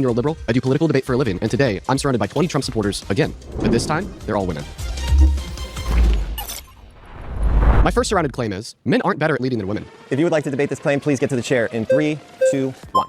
You're a liberal. I do political debate for a living, and today I'm surrounded by 20 Trump supporters again. But this time, they're all women. My first surrounded claim is, men aren't better at leading than women. If you would like to debate this claim, please get to the chair in 3, 2, 1.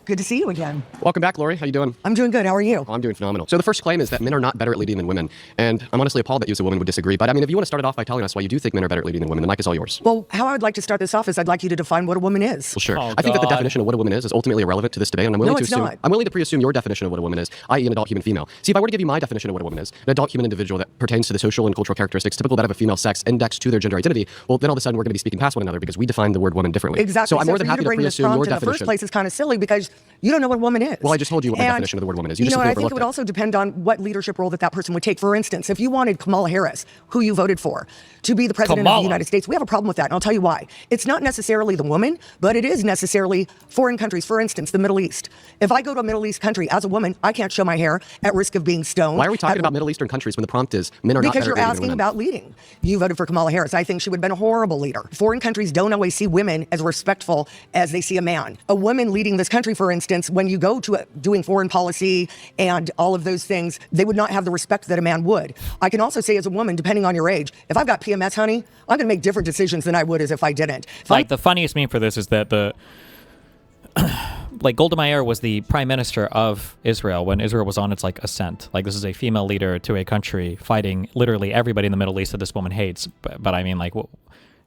Good to see you again. Welcome back, Lori. How you doing? I'm doing good. How are you? Oh, I'm doing phenomenal. So the first claim is that men are not better at leading than women. And I'm honestly appalled that you as a woman would disagree. But I mean, if you want to start it off by telling us why you do think men are better at leading than women, the mic is all yours. Well, how I would like to start this off is I'd like you to define what a woman is. Well, sure. Oh, I think that the God. definition of what a woman is ultimately irrelevant to this debate, and I'm willing No, to it's assume not. I'm willing to pre-assume your definition of what a woman is, i.e. an adult human female. See, if I were to give you my definition of what a woman is, an adult human individual that pertains to the social and cultural characteristics typical that of a female sex indexed to their gender identity, well, then all of a sudden we're going to be speaking past one another because we define the word woman differently. Exactly. So I'm more for than you happy to bring this pre-assume your prompt in the definition. first place is kind of silly because you don't know what a woman is. Well, I just told you what my And, definition of the word woman is. You You just know, and I think it overlooked would also depend on what leadership role that person would take. For instance, if you wanted Kamala Harris, who you voted for, to be the president of Kamala. the United States, we have a problem with that, and I'll tell you why. It's not necessarily the woman, but it is necessarily foreign countries. For instance, the Middle East. If I go to a Middle East country as a woman, I can't show my hair at risk of being stoned. Why are we talking about Middle Eastern countries when the prompt is men are not Because better you're at leading than asking women? about leading. You voted for Kamala Harris. I think she would have been a horrible leader. Foreign countries don't always see women as respectful as they see a man. A woman leading this country, for instance, when you go to doing foreign policy and all of those things, they would not have the respect that a man would. I can also say as a woman, depending on your age, if I've got PMS, honey, I'm going to make different decisions than I would as if I didn't. The funniest meme for this is that Golda Meir was the prime minister of Israel when Israel was on its ascent. This is a female leader to a country fighting literally everybody in the Middle East that this woman hates. But I mean,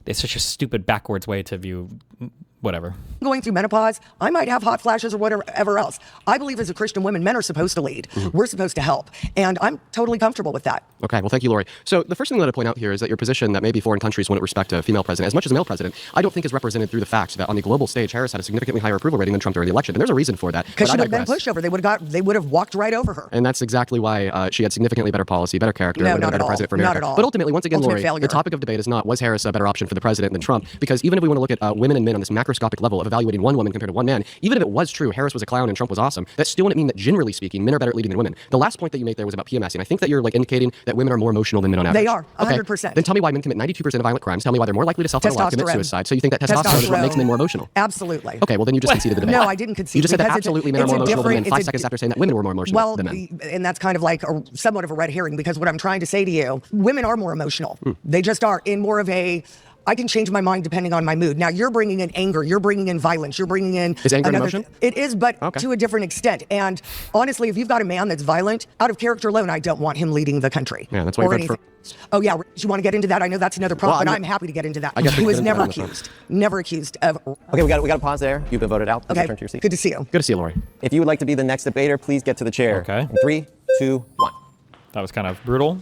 it's such a stupid backwards way to view whatever. Going through menopause, I might have hot flashes or whatever else. I believe as a Christian woman, men are supposed to lead. We're supposed to help. And I'm totally comfortable with that. Okay, well, thank you, Lori. So the first thing that I'd point out here is that your position that maybe foreign countries wouldn't respect a female president as much as a male president, I don't think is represented through the fact that on the global stage, Harris had a significantly higher approval rating than Trump during the election. And there's a reason for that. Because but she I would have been digress. pushover. They would have walked right over her. And that's exactly why she had significantly better policy, better character, No, would have not been a at better president all. for America. Not at all. But ultimately, once again, Ultimate Lori, failure. the topic of debate is not, was Harris a better option for the president than Trump? Because even if we want to look at women and men on this macroscopic level of evaluating one woman compared to one man, even if it was true Harris was a clown and Trump was awesome, that still wouldn't mean that generally speaking, men are better at leading than women. The last point that you made there was about PMS, and I think that you're indicating that women are more emotional than men on average. They are, 100%. Okay, then tell me why men commit 92% of violent crimes. Tell me why they're more likely to self-harm or commit Testosterone. suicide. So you think that testosterone is what makes men more emotional? Absolutely. Okay, well then you just conceded the debate. No, I didn't concede. You just said that because absolutely men are it's more a emotional than men different- 5 it's a- seconds after saying that women were more emotional than men. And that's kind of like somewhat of a red herring because what I'm trying to say to you, women are more emotional. They just are in more of a, I can change my mind depending on my mood. Now, you're bringing in anger, you're bringing in violence, you're bringing in... Is anger an emotion? It is, but Okay. to a different extent. And honestly, if you've got a man that's violent, out of character alone, I don't want him leading the country. Yeah, that's why or you voted for... anything. Oh, yeah. Do you want to get into that? I know that's another problem, but I'm happy to get into that. I guess we He can was get into never that on the accused. Never accused of... Okay, we got to pause there. You've been voted out. Please Okay, return to your seat. good to see you. Good to see you, Lori. If you would like to be the next debater, please get to the chair. Okay. In 3, 2, 1. That was kind of brutal.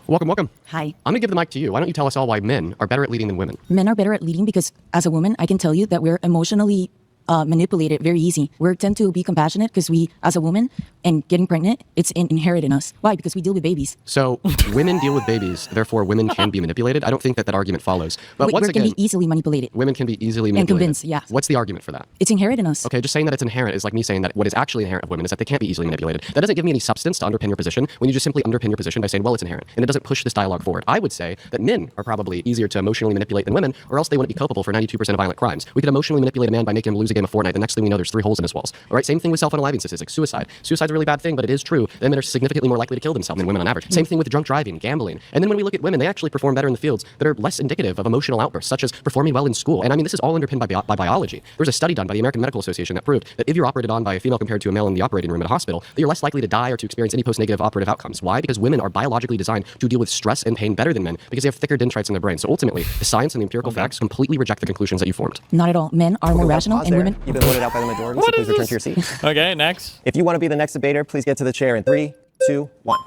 Welcome. Hi. I'm going to give the mic to you. Why don't you tell us all why men are better at leading than women? Men are better at leading because as a woman, I can tell you that we're emotionally manipulated very easy. We tend to be compassionate because we, as a woman, and getting pregnant, it's inherent in us. Why? Because we deal with babies. So women deal with babies, therefore women can be manipulated. I don't think that argument follows. But once We again, can be easily manipulated. women can be easily And manipulated. convinced, yeah. What's the argument for that? It's inherent in us. Okay, just saying that it's inherent is like me saying that what is actually inherent of women is that they can't be easily manipulated. That doesn't give me any substance to underpin your position when you just simply underpin your position by saying, well, it's inherent. And it doesn't push this dialogue forward. I would say that men are probably easier to emotionally manipulate than women, or else they wouldn't be culpable for 92% of violent crimes. We could emotionally manipulate a man by making him lose a game of Fortnite. The next thing we know, there's 3 holes in his walls. All right, same thing with self-unaliving statistics, suicide. Suicide's a really bad thing, but it is true that men are significantly more likely to kill themselves than women on average. Same thing with drunk driving, gambling. And then when we look at women, they actually perform better in the fields that are less indicative of emotional outbursts, such as performing well in school. And I mean, this is all underpinned by biology. There's a study done by the American Medical Association that proved that if you're operated on by a female compared to a male in the operating room at a hospital, that you're less likely to die or to experience any post-negative operative outcomes. Why? Because women are biologically designed to deal with stress and pain better than men because they have thicker dendrites in their brain. So ultimately, the science and the empirical facts completely reject the conclusions that you formed. Not at all. Men are more rational Pause and there. women... You've been voted out by the majority, so please return to your seat. Okay, next. If you want to be the next debater, please get to the chair in 3, 2, 1.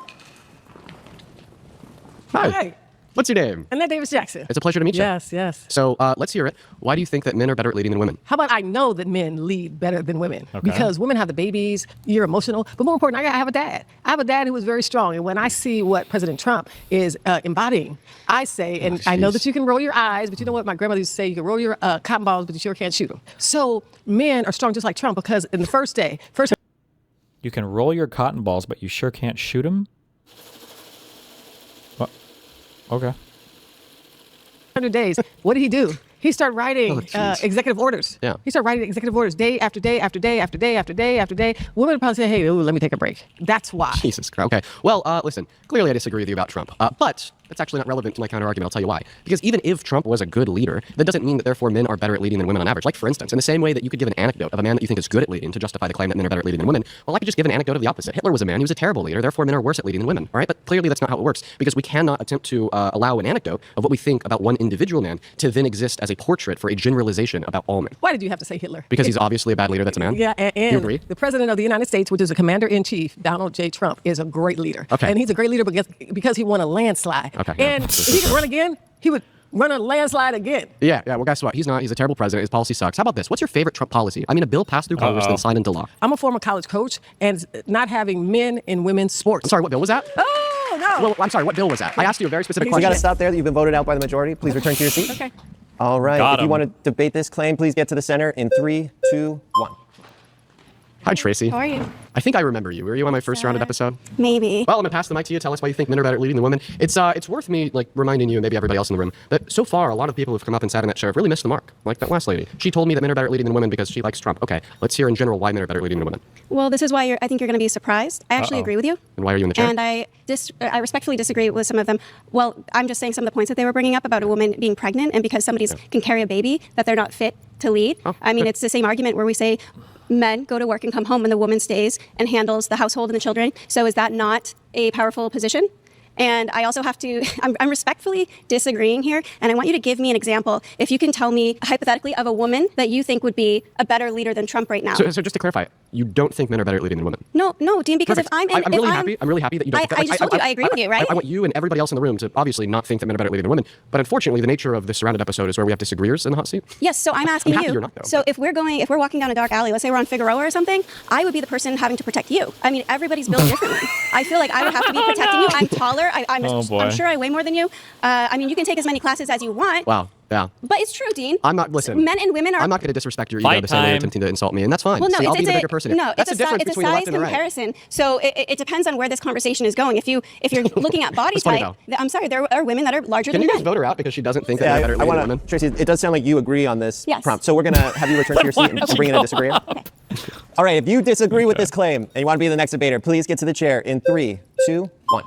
Hi. What's your name? Annette Davis Jackson. It's a pleasure to meet you. Yes. So let's hear it. Why do you think that men are better at leading than women? How about I know that men lead better than women? Okay. Because women have the babies, you're emotional, but more important, I have a dad. I have a dad who is very strong. And when I see what President Trump is embodying, I say, and I know that you can roll your eyes, but you know what my grandmother used to say, you can roll your cotton balls, but you sure can't shoot them. So men are strong just like Trump because in the first You can roll your cotton balls, but you sure can't shoot them? What? Okay. 100 days, what did he do? He started writing jeez. executive orders. Yeah. He started writing executive orders day after day after day after day after day after day. Women would probably say, hey, ooh, let me take a break. That's why. Jesus Christ. Okay. Well, listen, clearly I disagree with you about Trump. But that's actually not relevant to my counter argument. I'll tell you why. Because even if Trump was a good leader, that doesn't mean that therefore men are better at leading than women on average. Like, for instance, in the same way that you could give an anecdote of a man that you think is good at leading to justify the claim that men are better at leading than women, well, I could just give an anecdote of the opposite. Hitler was a man, he was a terrible leader, therefore men are worse at leading than women. All right? But clearly that's not how it works, because we cannot attempt to allow an anecdote of what we think about one individual man to then exist as a portrait for a generalization about all men. Why did you have to say Hitler? Because he's obviously a bad leader that's a man? Yeah, You and agree? the president of the United States, which is a commander-in-chief, Donald J. Trump, is a great leader. Okay. And he's a great leader because he won a landslide. Okay, yeah. And if he could run again, he would run a landslide again. Yeah, well, guess what? He's not. He's a terrible president. His policy sucks. How about this? What's your favorite Trump policy? I mean, a bill passed through Congress and signed into law. I'm a former college coach, and not having men in women's sports. I'm sorry, what bill was that? Oh, no. Well, I'm sorry, what bill was that? I asked you a very specific We question. got to stop there. You've been voted out by the majority. Please return to your seat. Okay. All right. Got If you him. want to debate this claim, please get to the center in 3, 2, 1. Hi, Tracy. How are you? I think I remember you. Were you on my first rounded episode? Maybe. Well, I'm gonna pass the mic to you. Tell us why you think men are better at leading than women. It's worth me reminding you and maybe everybody else in the room that so far a lot of people who've come up and sat in that chair have really missed the mark. Like that last lady. She told me that men are better at leading than women because she likes Trump. Okay, let's hear in general why men are better at leading than women. Well, this is why I think you're going to be surprised. I actually agree with you. And why are you in the chair? And I respectfully disagree with some of them. Well, I'm just saying some of the points that they were bringing up about a woman being pregnant and because somebody can carry a baby that they're not fit to lead. I mean, it's the same argument where we say men go to work and come home and the woman stays and handles the household and the children. So is that not a powerful position? And I also have to, I'm respectfully disagreeing here, and I want you to give me an example. If you can tell me hypothetically of a woman that you think would be a better leader than Trump right now. So just to clarify, you don't think men are better at leading than women? No, Dean, because Perfect. if I'm I'm really happy that you don't. I just told you I agree with you, right? I want you and everybody else in the room to obviously not think that men are better at leading than women. But unfortunately, the nature of this surrounded episode is where we have disagreeers in the hot seat. Yes, so I'm asking happy you. you're not, though. So if we're walking down a dark alley, let's say we're on Figueroa or something, I would be the person having to protect you. I mean, everybody's built differently. I feel like I would have to be protecting you. I'm taller. I'm sure I weigh more than you. I mean, you can take as many classes as you want. Wow. Yeah. But it's true, Dean. I'm not. Listen. Men and women are. I'm not going to disrespect your ego Fight the same way you're time. attempting to insult me, and that's fine. Well, no, See, I'll be it's the a bigger person here. no. That's It's the a difference it's a between the size left and the right. comparison. So it depends on where this conversation is going. If you're looking at body That's funny, type, I'm sorry, there are women that are larger Can than you just men. vote her out because she doesn't think that Yeah, men are better at I leading want than to, women? Tracy, it does sound like you agree on this Yes. prompt. So we're going to have you return to your seat and bring in a disagreeer. All right, if you disagree with this claim and you want to be the next debater, please get to the chair in 3, 2, 1.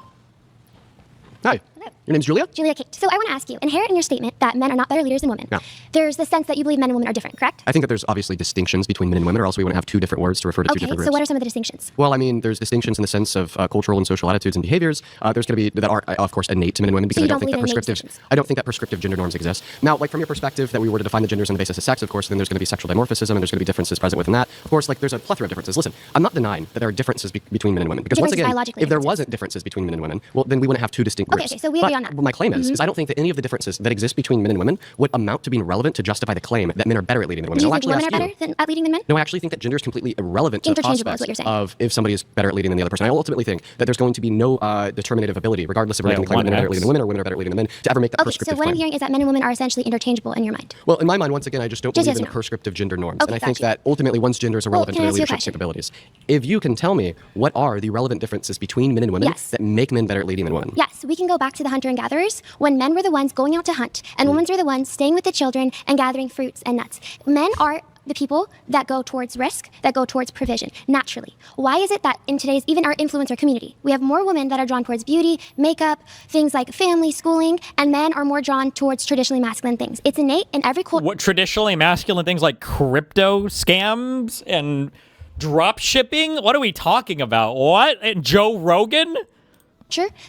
Hi. Your name's Julia? Julia Kate. So I want to ask you, inherent in your statement that men are not better leaders than women, Yeah. there's the sense that you believe men and women are different, correct? I think that there's obviously distinctions between men and women, or else we wouldn't have two different words to refer to two Okay, different so groups. what are some of the distinctions? Well, I mean, there's distinctions in the sense of cultural and social attitudes and behaviors. There's going to be that are, of course, innate to men and women because you I don't don't think that believe in innate prescriptive. distinctions? I don't think that prescriptive gender norms exist. Now, like from your perspective, that we were to define the genders on the basis of sex, of course, then there's going to be sexual dimorphism and there's going to be differences present within that. Of course, like there's a plethora of differences. Listen, I'm not denying that there are differences between men and women because once Differences again, biologically, if there differences. wasn't differences between men and women, well, then we wouldn't have two distinct Okay, groups. okay, so we agree But on that. my claim is I don't think that any of the differences that exist between men and women would amount to being relevant to justify the claim that men are better at leading than women. Do you I'll think women are actually better ask you. at leading than men? No, I actually think that gender is completely irrelevant to the Interchangeable is prospects what you're saying. of if somebody is better at leading than the other person. I ultimately think that there's going to be no determinative ability, regardless of Yeah, making the claim that men are better at 1x. leading than women or women are better at leading than men, to ever make that Okay, so prescriptive what I'm claim. hearing is that men and women are essentially interchangeable in your mind. Well, in my mind, once again, I just don't Just believe yes in or the no. prescriptive gender norms. Okay, And I think gotcha. that ultimately one's gender is irrelevant can to I their ask you a leadership question? capabilities. If you can tell me what are the relevant differences between men and women Yes. that make men better at leading than women. Yes, we can go back to the hunter and gatherers when men were the ones going out to hunt and women were the ones staying with the children and gathering fruits and nuts. Men are the people that go towards risk, that go towards provision, naturally. Why is it that in today's, even our influencer community, we have more women that are drawn towards beauty, makeup, things like family, schooling, and men are more drawn towards traditionally masculine things? It's innate in every culture. What traditionally masculine things like crypto scams and drop shipping? What are we talking about? What? And Joe Rogan?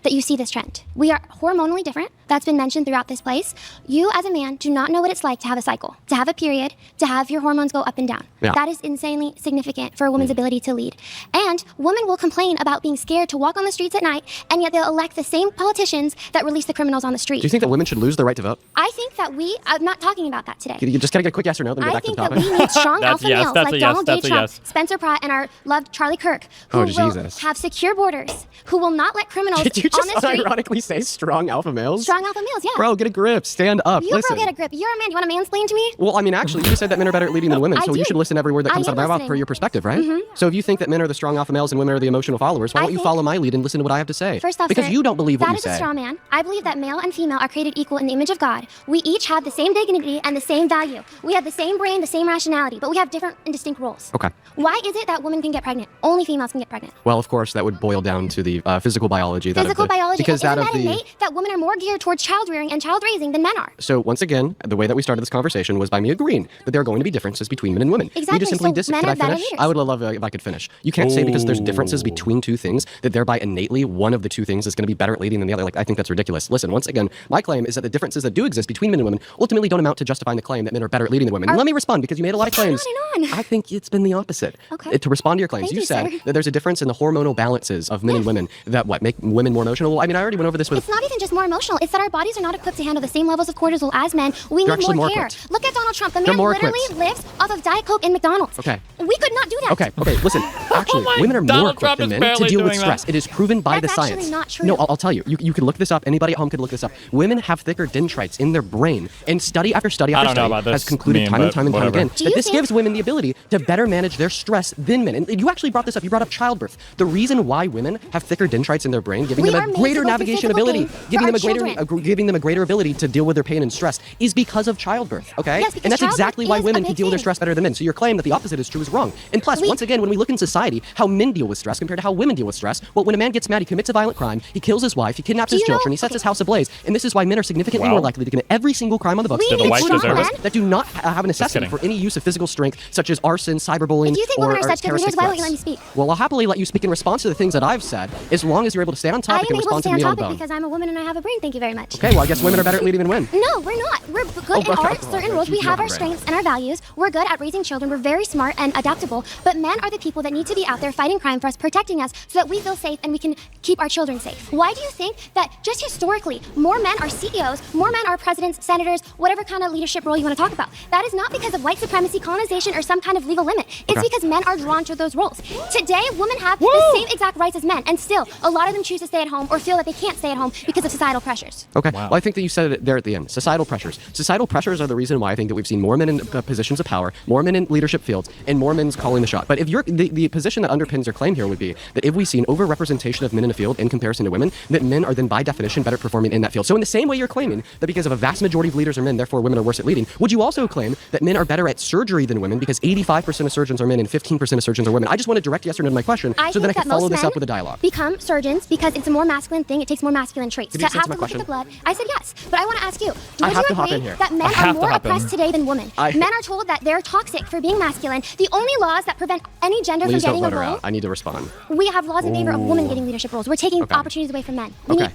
That you see this trend. We are hormonally different. That's been mentioned throughout this place. You as a man do not know what it's like to have a cycle, to have a period, to have your hormones go up and down. Yeah. That is insanely significant for a woman's ability to lead. And women will complain about being scared to walk on the streets at night, and yet they'll elect the same politicians that release the criminals on the street. Do you think that women should lose the right to vote? I think that I'm not talking about that today. You just gotta get a quick yes or no, then go I back to think the that topic. we need strong That's alpha yes, males that's a like yes, Donald J. that's a Trump, yes. Spencer Pratt, and our loved Charlie Kirk, who Oh, will Jesus. have secure borders, who will not let criminals Did you on just the street. unironically say strong alpha males? Strong strong alpha males, yeah. Bro, get a grip. Stand up. You Listen. bro, get a grip. You're a man. Do you want to mansplain to me? Well, I mean, actually, you just said that men are better at leading than women, I so you did. should listen to every word that I comes out am of my mouth listening. per your perspective, right? So if you think that men are the strong alpha males and women are the emotional followers, why I don't you think- follow my lead and listen to what I have to say? First off, because sir, you don't believe what that you is say. a straw man. I believe that male and female are created equal in the image of God. We each have the same dignity and the same value. We have the same brain, the same rationality, but we have different and distinct roles. Okay. Why is it that women can get pregnant? Only females can get pregnant. Well, of course, that would boil down to the physical biology. Physical biology. Because Isn't that of that the. innate that women are more geared towards child rearing and child raising than men are? So once again, the way that we started this conversation was by me agreeing that there are going to be differences between men and women. You Exactly, just simply so men Could are I better finish? leaders. I would love if I could finish. You can't say because there's differences between two things that thereby innately one of the two things is going to be better at leading than the other. Like, I think that's ridiculous. Listen, once again, my claim is that the differences that do exist between men and women ultimately don't amount to justifying the claim that men are better at leading than women. And let me respond because you made a lot of claims. On and on. I think it's been the opposite. Okay. To respond to your claims, Thank you you, said sir. that there's a difference in the hormonal balances of men and women that make women more emotional. Well, I mean, I already went over this with. It's not even just more emotional. It's that our bodies are not equipped to handle the same levels of cortisol as men. We They're need actually more care. equipped. Look at Donald Trump. The They're man more literally equipped. lives off of Diet Coke and McDonald's. Okay. We could not do that. Okay, listen. Actually, my- women are more Donald equipped Trump than is men to barely deal with doing stress. that. It is proven by That's the actually science. not true. No, I'll tell you. You can look this up. Anybody at home could look this up. Women have thicker dendrites in their brain, and study after study I after don't know study about this has concluded meme, time and but time and time whatever. again Do that you this think- gives women the ability to better manage their stress than men. And you actually brought this up. You brought up childbirth. The reason why women have thicker dendrites in their brain, giving We them are a made greater to go through navigation physical ability, pain for giving them our a greater, children. giving them a greater ability to deal with their pain and stress, is because of childbirth. Okay, Yes, because and that's childbirth exactly why is a women can big deal with their thing. stress better than men. So your claim that the opposite is true is wrong. And plus, We- once again, when we look in society, how men deal with stress compared to how women deal with stress, well, when a man gets mad, he commits a violent crime, he kills his wife, he kidnaps his you know- children, he sets okay. his house ablaze, and this is why men are significantly Wow. more likely to commit every single crime on the books, We the wife including deserve crimes it? that do not have a necessity kidding. for any use of physical strength, such as arson, cyberbullying, If you think or, women are or such good terroristic leaders, why won't you threats. let me speak? Well, I'll happily let you speak in response to the things that I've said, as long as you're able to stay on I topic am and able to respond stay to on me on topic bone. because I'm a woman and I have a brain. Thank you very much. Okay, well, I guess women are better at leading than men. No, we're not. We're good Oh, in but- our certain roles. We you have are our right. strengths and our values. We're good at raising children. We're very smart and adaptable. But men are the people that need to be out there fighting crime for us, protecting us, so that we feel safe and we can keep our children safe. Why do you think that just historically, more men are CEOs, more men are presidents, senators, whatever kind of leadership role you want to talk about? That is not because of white supremacy, colonization, or some kind of legal limit. It's because men are drawn to those roles. Today, women have the same exact rights as men, and still, a lot of them choose to stay at home or feel that they can't stay at home because of societal pressures. Okay. Well, I think that you said it there at the end. Societal pressures. Societal pressures are the reason why I think that we've seen more men in positions of power, more men in leadership fields, and more men's calling the shot. But if you're the position that underpins your claim here would be that if we've seen overrepresentation of men in a field in comparison to women, that men are then by definition better performing in that field. So in the same way you're claiming that because of a vast majority of leaders are men, therefore women are worse at leading, would you also claim that men are better at surgery than women because 85% of surgeons are men and 15% of surgeons are women? I just want to direct yes or no to my question I so then I think can that follow most this men up with a dialogue. become surgeons because it's a more masculine thing. It takes more masculine traits. Did you To answer have my to look at question? the blood. I said yes, but I want to ask you: I would have you to hop agree in here. that men I have are to more hop in. oppressed today than women? Men are told that they're toxic for being masculine. The only laws that prevent any gender Please from don't getting a vote her role. out. I need to respond. We have laws in favor of women getting leadership roles. We're taking Okay. opportunities away from men. Okay.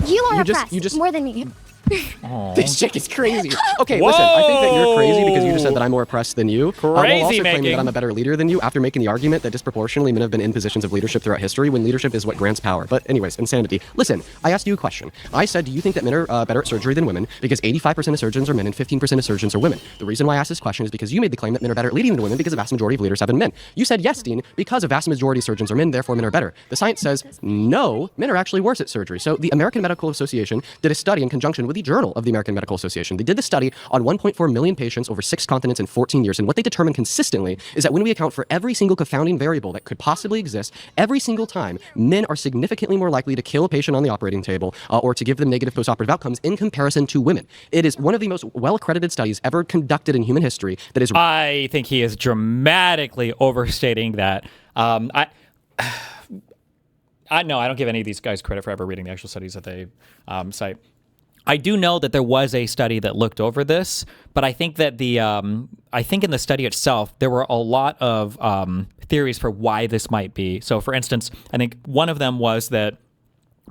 You are You just- oppressed you just- more than me. This chick is crazy. Okay, listen, I think that you're crazy because you just said that I'm more oppressed than you. While also Crazy claiming making. that I'm a better leader than you after making the argument that disproportionately men have been in positions of leadership throughout history when leadership is what grants power. But anyways, insanity. Listen, I asked you a question. I said, do you think that men are better at surgery than women because 85% of surgeons are men and 15% of surgeons are women? The reason why I asked this question is because you made the claim that men are better at leading than women because a vast majority of leaders have been men. You said, yes, Dean, because a vast majority of surgeons are men, therefore men are better. The science says, no, men are actually worse at surgery. So the American Medical Association did a study in conjunction with the Journal of the American Medical Association. They did the study on 1.4 million patients over 6 continents in 14 years. And what they determined consistently is that when we account for every single confounding variable that could possibly exist, every single time, men are significantly more likely to kill a patient on the operating table or to give them negative postoperative outcomes in comparison to women. It is one of the most well-accredited studies ever conducted in human history that is... I think he is dramatically overstating that. I don't give any of these guys credit for ever reading the actual studies that they cite. I do know that there was a study that looked over this, but I think that I think in the study itself there were a lot of theories for why this might be. So, for instance, I think one of them was that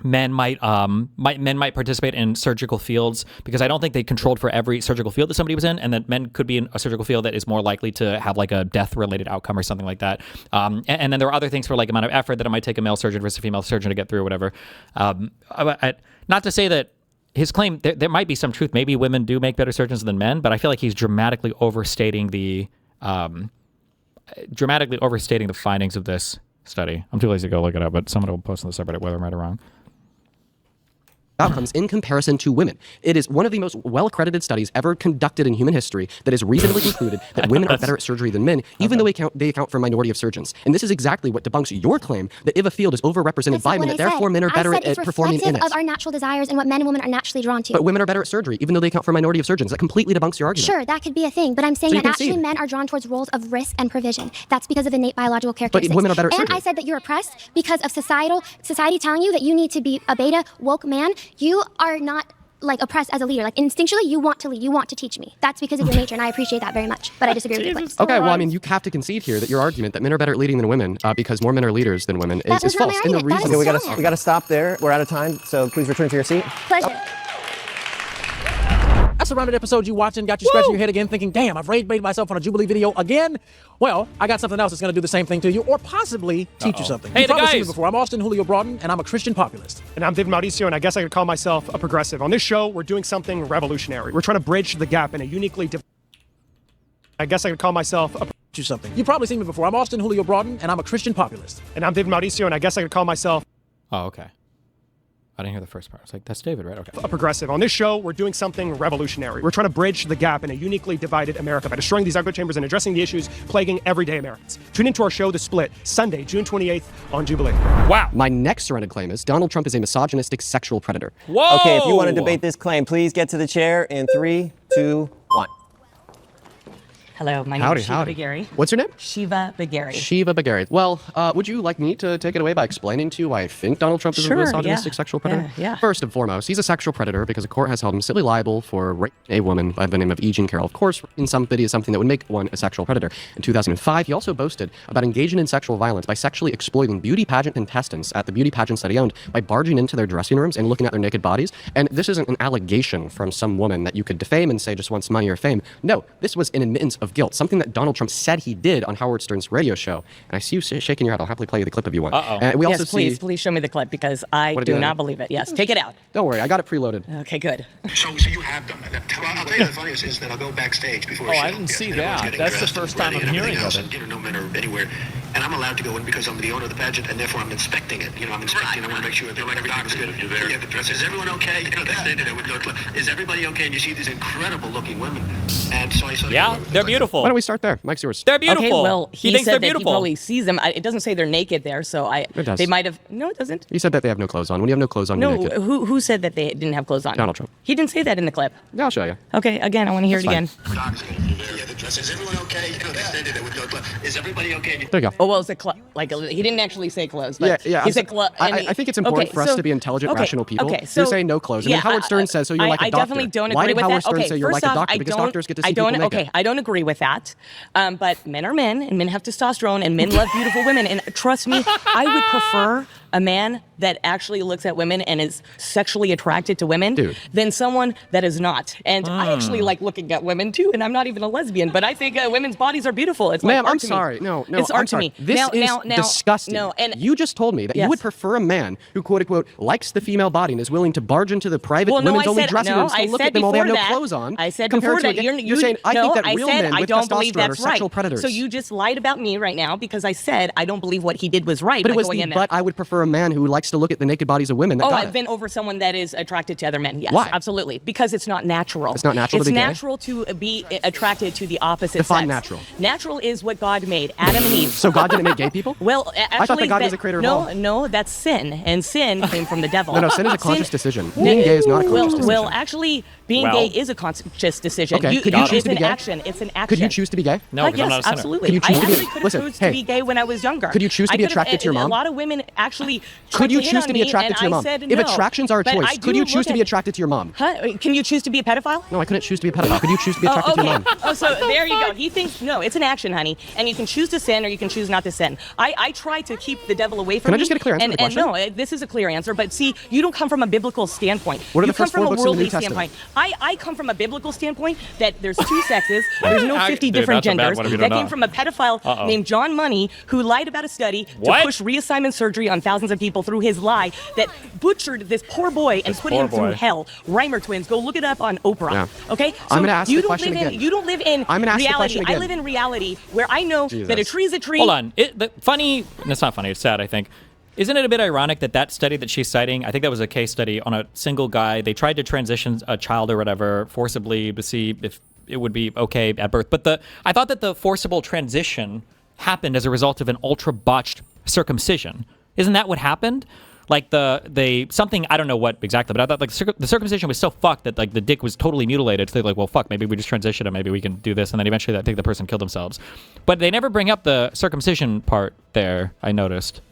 men might participate in surgical fields because I don't think they controlled for every surgical field that somebody was in, and that men could be in a surgical field that is more likely to have like a death-related outcome or something like that. And then there are other things for like amount of effort that it might take a male surgeon versus a female surgeon to get through or whatever. Not to say that his claim, there might be some truth. Maybe women do make better surgeons than men, but I feel like he's dramatically overstating the findings of this study. I'm too lazy to go look it up, but someone will post on the subreddit whether I'm right or wrong. outcomes in comparison to women. It is one of the most well-accredited studies ever conducted in human history that has reasonably concluded that women are better at surgery than men, even though they account for a minority of surgeons. And this is exactly what debunks your claim that if a field is overrepresented by men, that therefore men are better at performing in it. Of our natural desires and what men and women are naturally drawn to. But women are better at surgery, even though they account for a minority of surgeons. That completely debunks your argument. Sure, that could be a thing, but I'm saying So you that actually concede. men are drawn towards roles of risk and provision. That's because of innate biological characteristics. women are better at and surgery. I said that you're oppressed because of society telling you that you need to be a beta woke man. You are not like oppressed as a leader. Like instinctually, you want to lead. You want to teach me. That's because of your nature, and I appreciate that very much. But I disagree with your claims. Okay, well, I mean, you have to concede here that your argument that men are better at leading than women because more men are leaders than women That is was not my false. And the argument. That reason is Okay, we gotta stop there. We're out of time, so please return to your seat. Pleasure. That's a rounded episode you watching, got you scratching your head again thinking, damn, I've rage-baited myself on a Jubilee video again? Well, I got something else that's going to do the same thing to you or possibly teach you something. Hey, You've the probably seen guys. me before. I'm Austin Julio Broughton, and I'm a Christian populist. And I'm David Mauricio, and I guess I could call myself a progressive. On this show, we're doing something revolutionary. We're trying to bridge the gap in a uniquely I guess I could call myself a You something. You've probably seen me before. I'm Austin Julio Broughton, and I'm a Christian populist. And I'm David Mauricio, and I guess I could call myself Oh, okay. I didn't hear the first part. I was like, that's David, right? Okay. a progressive. On this show, we're doing something revolutionary. We're trying to bridge the gap in a uniquely divided America by destroying these echo chambers and addressing the issues plaguing everyday Americans. Tune into our show, The Split, Sunday, June 28th on Jubilee. Wow. my next surrounded claim is Donald Trump is a misogynistic sexual predator. Whoa. Okay, if you want to debate this claim, please get to the chair in 3, 2, 1. Hello, my name Howdy, is Shiva howdy. Bagari. What's your name? Shiva Bagari. Shiva Bagari. Well, would you like me to take it away by explaining to you why I think Donald Trump is a Sure, misogynistic yeah. sexual predator? Yeah. First and foremost, he's a sexual predator because a court has held him civilly liable for raping a woman by the name of E. Jean Carroll. Of course, in some is something that would make one a sexual predator. In 2005, he also boasted about engaging in sexual violence by sexually exploiting beauty pageant contestants at the beauty pageants that he owned by barging into their dressing rooms and looking at their naked bodies. And this isn't an allegation from some woman that you could defame and say just wants money or fame. No, this was an admittance of guilt, something that Donald Trump said he did on Howard Stern's radio show. And I see you shaking your head. I'll happily play you the clip if you want. And we also Yes, please, see. please show me the clip because I What did do you not have? believe it. Yes, take it out. Don't worry, I got it preloaded. Okay, good. So you have done that. Well, I'll tell you the funniest is that I'll go backstage before a show. I didn't see and everyone's that. getting That's the dressed and first time ready I'm and hearing everything of else, it. and, no men are anywhere. And I'm allowed to go in because I'm the owner of the pageant, and therefore I'm inspecting it. I'm inspecting. I want to make sure that everything's good. Yeah, the dress. Is everyone okay? They're standing there with no clothes. Is everybody okay? And you see these incredible-looking women. And so I sort of Yeah, they're beautiful. Why don't we start there? Mike's yours. They're beautiful. Okay, well, he he thinks said they're that he beautiful. probably sees them. It doesn't say they're naked there, so It does. they might have. No, it doesn't. He said that they have no clothes on. When you have no clothes on, you're No, naked. who said that they didn't have clothes on? Donald Trump. He didn't say that in the clip. Yeah, I'll show you. Okay, again, I want to hear it That's again. Yeah, the dress. Is everyone okay? They're standing there with no clothes. Is everybody okay? There you go. Oh well, it's a like he didn't actually say clothes, but Yeah. he said clothes. I think it's important for us to be intelligent, rational people. Okay, so You're saying no clothes. And then Howard Stern says, so you're like a I doctor. definitely don't Why agree did with Howard that. Stern Okay, say you're first like a off, doctor? Because doctors get to see I don't. people naked. Okay, I don't agree with that. But men are men, and men have testosterone, and men love beautiful women. And trust me, I would prefer a man that actually looks at women and is sexually attracted to women than someone that is not. And I actually like looking at women too, and I'm not even a lesbian, but I think women's bodies are beautiful. It's like Ma'am, art I'm to me. sorry. No, it's I'm art sorry. to me. This is now, disgusting. No, and you just told me that you Yes. would prefer a man who, quote unquote, likes the female body and is willing to barge into the private women's only dressing rooms to look at them while they have no clothes on. I said compared before to that. you're saying I think that real men I with don't believe testosterone are that's sexual right. predators. So you just lied about me right now because I said I don't believe what he did was right. But by it was going the in there. but I would prefer a man who likes to look at the naked bodies of women. That Oh, got I've it. been over someone that is attracted to other men. Yes, Why? absolutely. Because it's not natural. It's not natural to be gay? natural to be attracted to the opposite Define sex. natural. Natural is what God made, Adam and Eve. So God didn't make gay people? Well, actually, I thought that God was the creator of all. No, that's sin, and sin came from the devil. No, sin is a conscious decision. Being gay is not a conscious decision. Well, actually, being gay is a conscious decision. Okay, could you choose it's to be an gay? action. It's an action. Could you choose to be gay? No, because I'm not a yes, sinner. absolutely. Could you choose I to be- actually could have listen, chosen hey. to be gay when I was younger. Could you choose to I be could've- attracted to your and mom? A lot of women actually Could you tried to hit choose on to be me, attracted and to your I mom? said If no. attractions are a But I choice, do could you look choose to be at- attracted to your mom? Huh? Can you choose to be a pedophile? No, I couldn't choose to be a pedophile. Could you choose to be attracted to your mom? Oh, so there you go. He thinks, no, it's an action, honey. And you can choose to sin or you can choose not to sin. I try to keep the devil away from Can I me. just get a clear answer to the and question? no, this is a clear answer. But see, you don't come from a biblical standpoint. What are you the come first from four a books in the New worldly Testament? standpoint. I come from a biblical standpoint that there's two sexes. There's no 50 Dude, different that's a bad genders. one if you That don't came know. from a pedophile named John Money who lied about a study What? to push reassignment surgery on thousands of people through his lie that butchered this poor boy and put him through hell. Reimer twins. Go look it up on Oprah. Yeah. Okay? I'm So gonna ask you the don't question live in again. you don't live in I'm gonna ask the reality. question I again. live in reality where I know that a Jesus. tree is a tree. Hold on. It's not funny. It's sad, I think. Isn't it a bit ironic that that study that she's citing, I think that was a case study on a single guy. They tried to transition a child or whatever forcibly to see if it would be okay at birth. But I thought that the forcible transition happened as a result of an ultra botched circumcision. Isn't that what happened? Like something, I don't know what exactly, but I thought like the circumcision was so fucked that like the dick was totally mutilated. So they're like, well, fuck, maybe we just transition and maybe we can do this. And then eventually I think the person killed themselves. But they never bring up the circumcision part there, I noticed.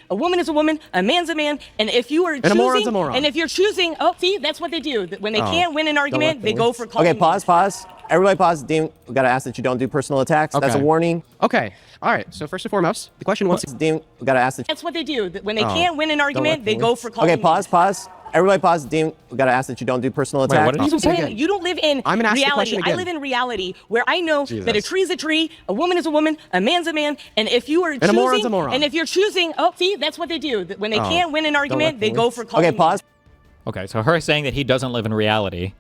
A woman is a woman, a man's a man, and if you are choosing, a moron's a moron. and if you're choosing, see, that's what they do. When they can't win an argument, they go for calling. Okay, pause. Everybody pause. Dean, we got to ask that you don't do personal attacks. That's a warning. Okay. All right. So first and foremost, the question was... Dean, we got to ask that... That's what they do. When they can't win an argument, they go for calling. Okay, pause. Everybody pause. Dean, we got to ask that you don't do personal attacks. what did you say? You don't live in I'm gonna ask the reality. question I again. live in reality where I know Jesus. that a tree is a tree, a woman is a woman, a man's a man, and if you are a moron's a choosing, moron. and if you're choosing, see, that's what they do. When they can't win an argument, they go for calling. Okay, pause. Okay, so her saying that he doesn't live in reality,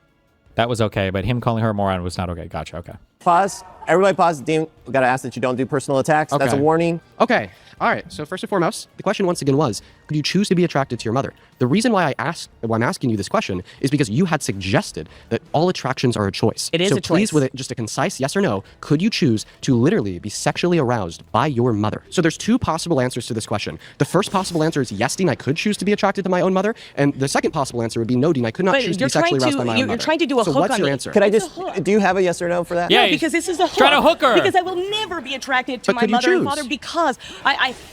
that was okay, but him calling her a moron was not okay. Gotcha, okay. Pause. Everybody pause. Dean, we got to ask that you don't do personal attacks. That's a warning. Okay. All right. So first and foremost, the question once again was, could you choose to be attracted to your mother? The reason why I'm asking you this question is because you had suggested that all attractions are a choice. It is so a choice. Please, with just a concise yes or no, could you choose to literally be sexually aroused by your mother? So there's two possible answers to this question. The first possible answer is yes, Dean, I could choose to be attracted to my own mher. And the second possible answer would be no, Dean, I could not choose to be sexually aroused by my own mother. You're trying to do a so hook what's on your me. answer? Could I just... Do you have a yes or no for that? Yeah, No, because this is a hook. trying to hook her. Because I will never be attracted to But my could you mother and choose? father because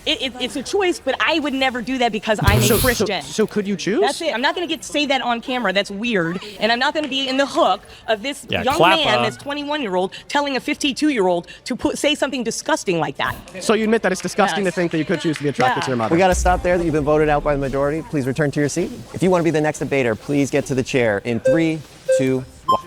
it's a choice, but I would never do that because I'm a Christian. So could you choose? That's it. I'm not going to say that on camera. That's weird. And I'm not going to be in the hook of this young clap, man, this 21-year-old, telling a 52-year-old to say something disgusting like that. So you admit that it's disgusting Yes. to think that you could choose to be attracted to your mother. We got to stop there. You've been voted out by the majority. Please return to your seat. If you want to be the next debater, please get to the chair in 3, 2, 1.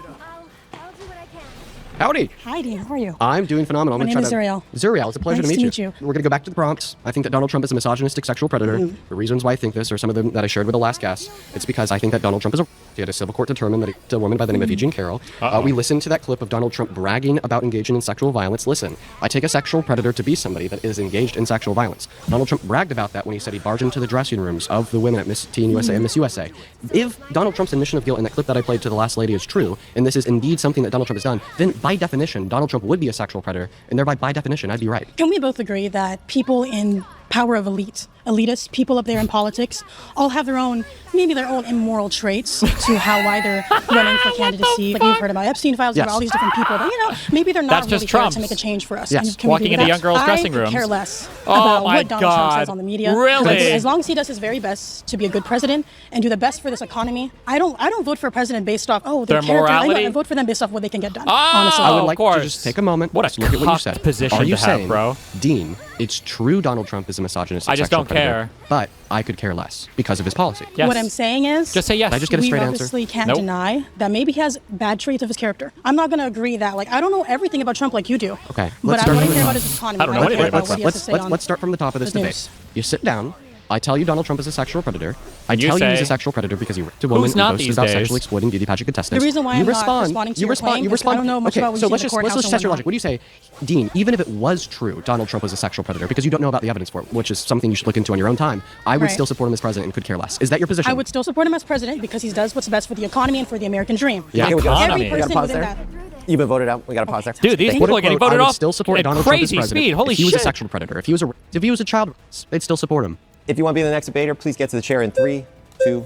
Howdy. Hi, Dean. How are you? I'm doing phenomenal. My name is Zuriel. Zuriel, it's a pleasure Nice to to meet you. meet you. We're going to go back to the prompts. I think that Donald Trump is a misogynistic sexual predator. The reasons why I think this are some of them that I shared with the last guest. It's because I think that Donald Trump is he had a civil court determine that a woman by the name of Eugene Carroll. We listened to that clip of Donald Trump bragging about engaging in sexual violence. Listen, I take a sexual predator to be somebody that is engaged in sexual violence. Donald Trump bragged about that when he said he barged into the dressing rooms of the women at Miss Teen USA and Miss USA. If Donald Trump's admission of guilt in that clip that I played to the last lady is true, and this is indeed something that Donald Trump has done, then by definition, Donald Trump would be a sexual predator, and thereby, by definition, I'd be right. Can we both agree that people in power of elitists, people up there in politics, all have their own, maybe their own immoral traits to why they're running for candidacy? Like we've heard about Epstein files, Yes. about all these different people that, maybe they're That's not just really here Trump's. to make a change for us. Yes. And can we Walking agree into with young that? girls' dressing I could care rooms. less Oh about my what Donald Trump God. says on the media. Really? As long as he does his very best to be a good president and do the best for this economy, I don't vote for a president based off, their character. morality? I vote for them based off what they can get done, Oh, honestly. I would like of course. to just take a moment. What a to look at what you cocked said. position Are you to have, saying, bro. Dean, it's true Donald Trump is a misogynist I just sexual don't predator, care. but I could care less because of his policy. Yes. What I'm saying is, Just say yes. Can I just get a we straight answer? obviously can't Nope. deny that maybe he has bad traits of his character. I'm not going to agree that, I don't know everything about Trump like you do. Okay, But let's I start want from to care the about top. his economy. I don't know I anything care about about what he has to say on Let's start from the top of this his debate. news. You sit down. I tell you Donald Trump is a sexual predator. I You tell you he's say, a sexual predator because he raped a woman who's and not boasted these about days? sexually exploiting beauty pageant contestants. The reason why I'm not responding to your claim is 'cause I don't know much okay, about what so you let's see in the just courthouse test and your logic. whatnot. What do you say, Dean? Even if it was true, Donald Trump was a sexual predator because you don't know about the evidence for it, which is something you should look into on your own time. I would Right. still support him as president and could care less. Is that your position? I would still support him as president because he does what's best for the economy and for the American dream. Yeah. Okay, we got Economy. we Every got to person pause within there. that. You've been voted out. We got to pause there. Dude, these Quote, people are getting unquote, voted I would off still support at Donald Trump as crazy president. speed. Holy if he was shit. a sexual predator, if he was a child, they'd still support him. If you want to be the next debater, please get to the chair in 3, 2.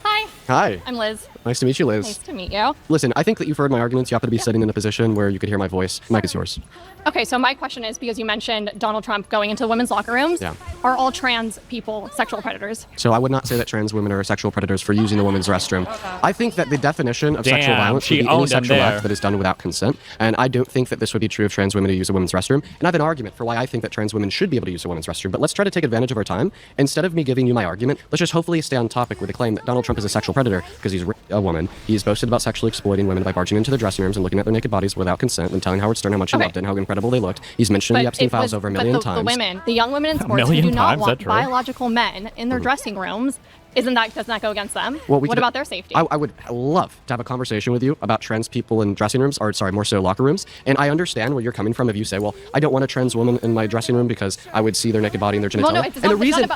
Hi, Hi. I'm Liz. Nice to meet you, Liz. Nice to meet you. Listen, I think that you've heard my arguments. You happen to be sitting in a position where you could hear my voice. Mic is yours. Okay, so my question is, because you mentioned Donald Trump going into women's locker rooms, Yeah. are all trans people sexual predators? So I would not say that trans women are sexual predators for using the women's restroom. I think that the definition of sexual Damn, violence she would be any owned him sexual there. act that is done without consent. And I don't think that this would be true of trans women to use a women's restroom. And I have an argument for why I think that trans women should be able to use a women's restroom. But let's try to take advantage of our time. Instead of me giving you my argument, let's just hopefully stay on topic with the claim that Donald Trump is a sexual predator because he's a woman. He's boasted about sexually exploiting women by barging into their dressing rooms and looking at their naked bodies without consent and telling Howard Stern how much he Okay. loved it and how incredible they looked. He's mentioned the Epstein files over a million the times. women, the young women in sports who million do not times? Is that want true? biological men in their dressing rooms, doesn't that go against them? Well, what about their safety? I would love to have a conversation with you about trans people in dressing rooms, or sorry, more so locker rooms. And I understand where you're coming from if you say, well, I don't want a trans woman in my dressing room because I would see their naked body and their genitalia. Well, no, and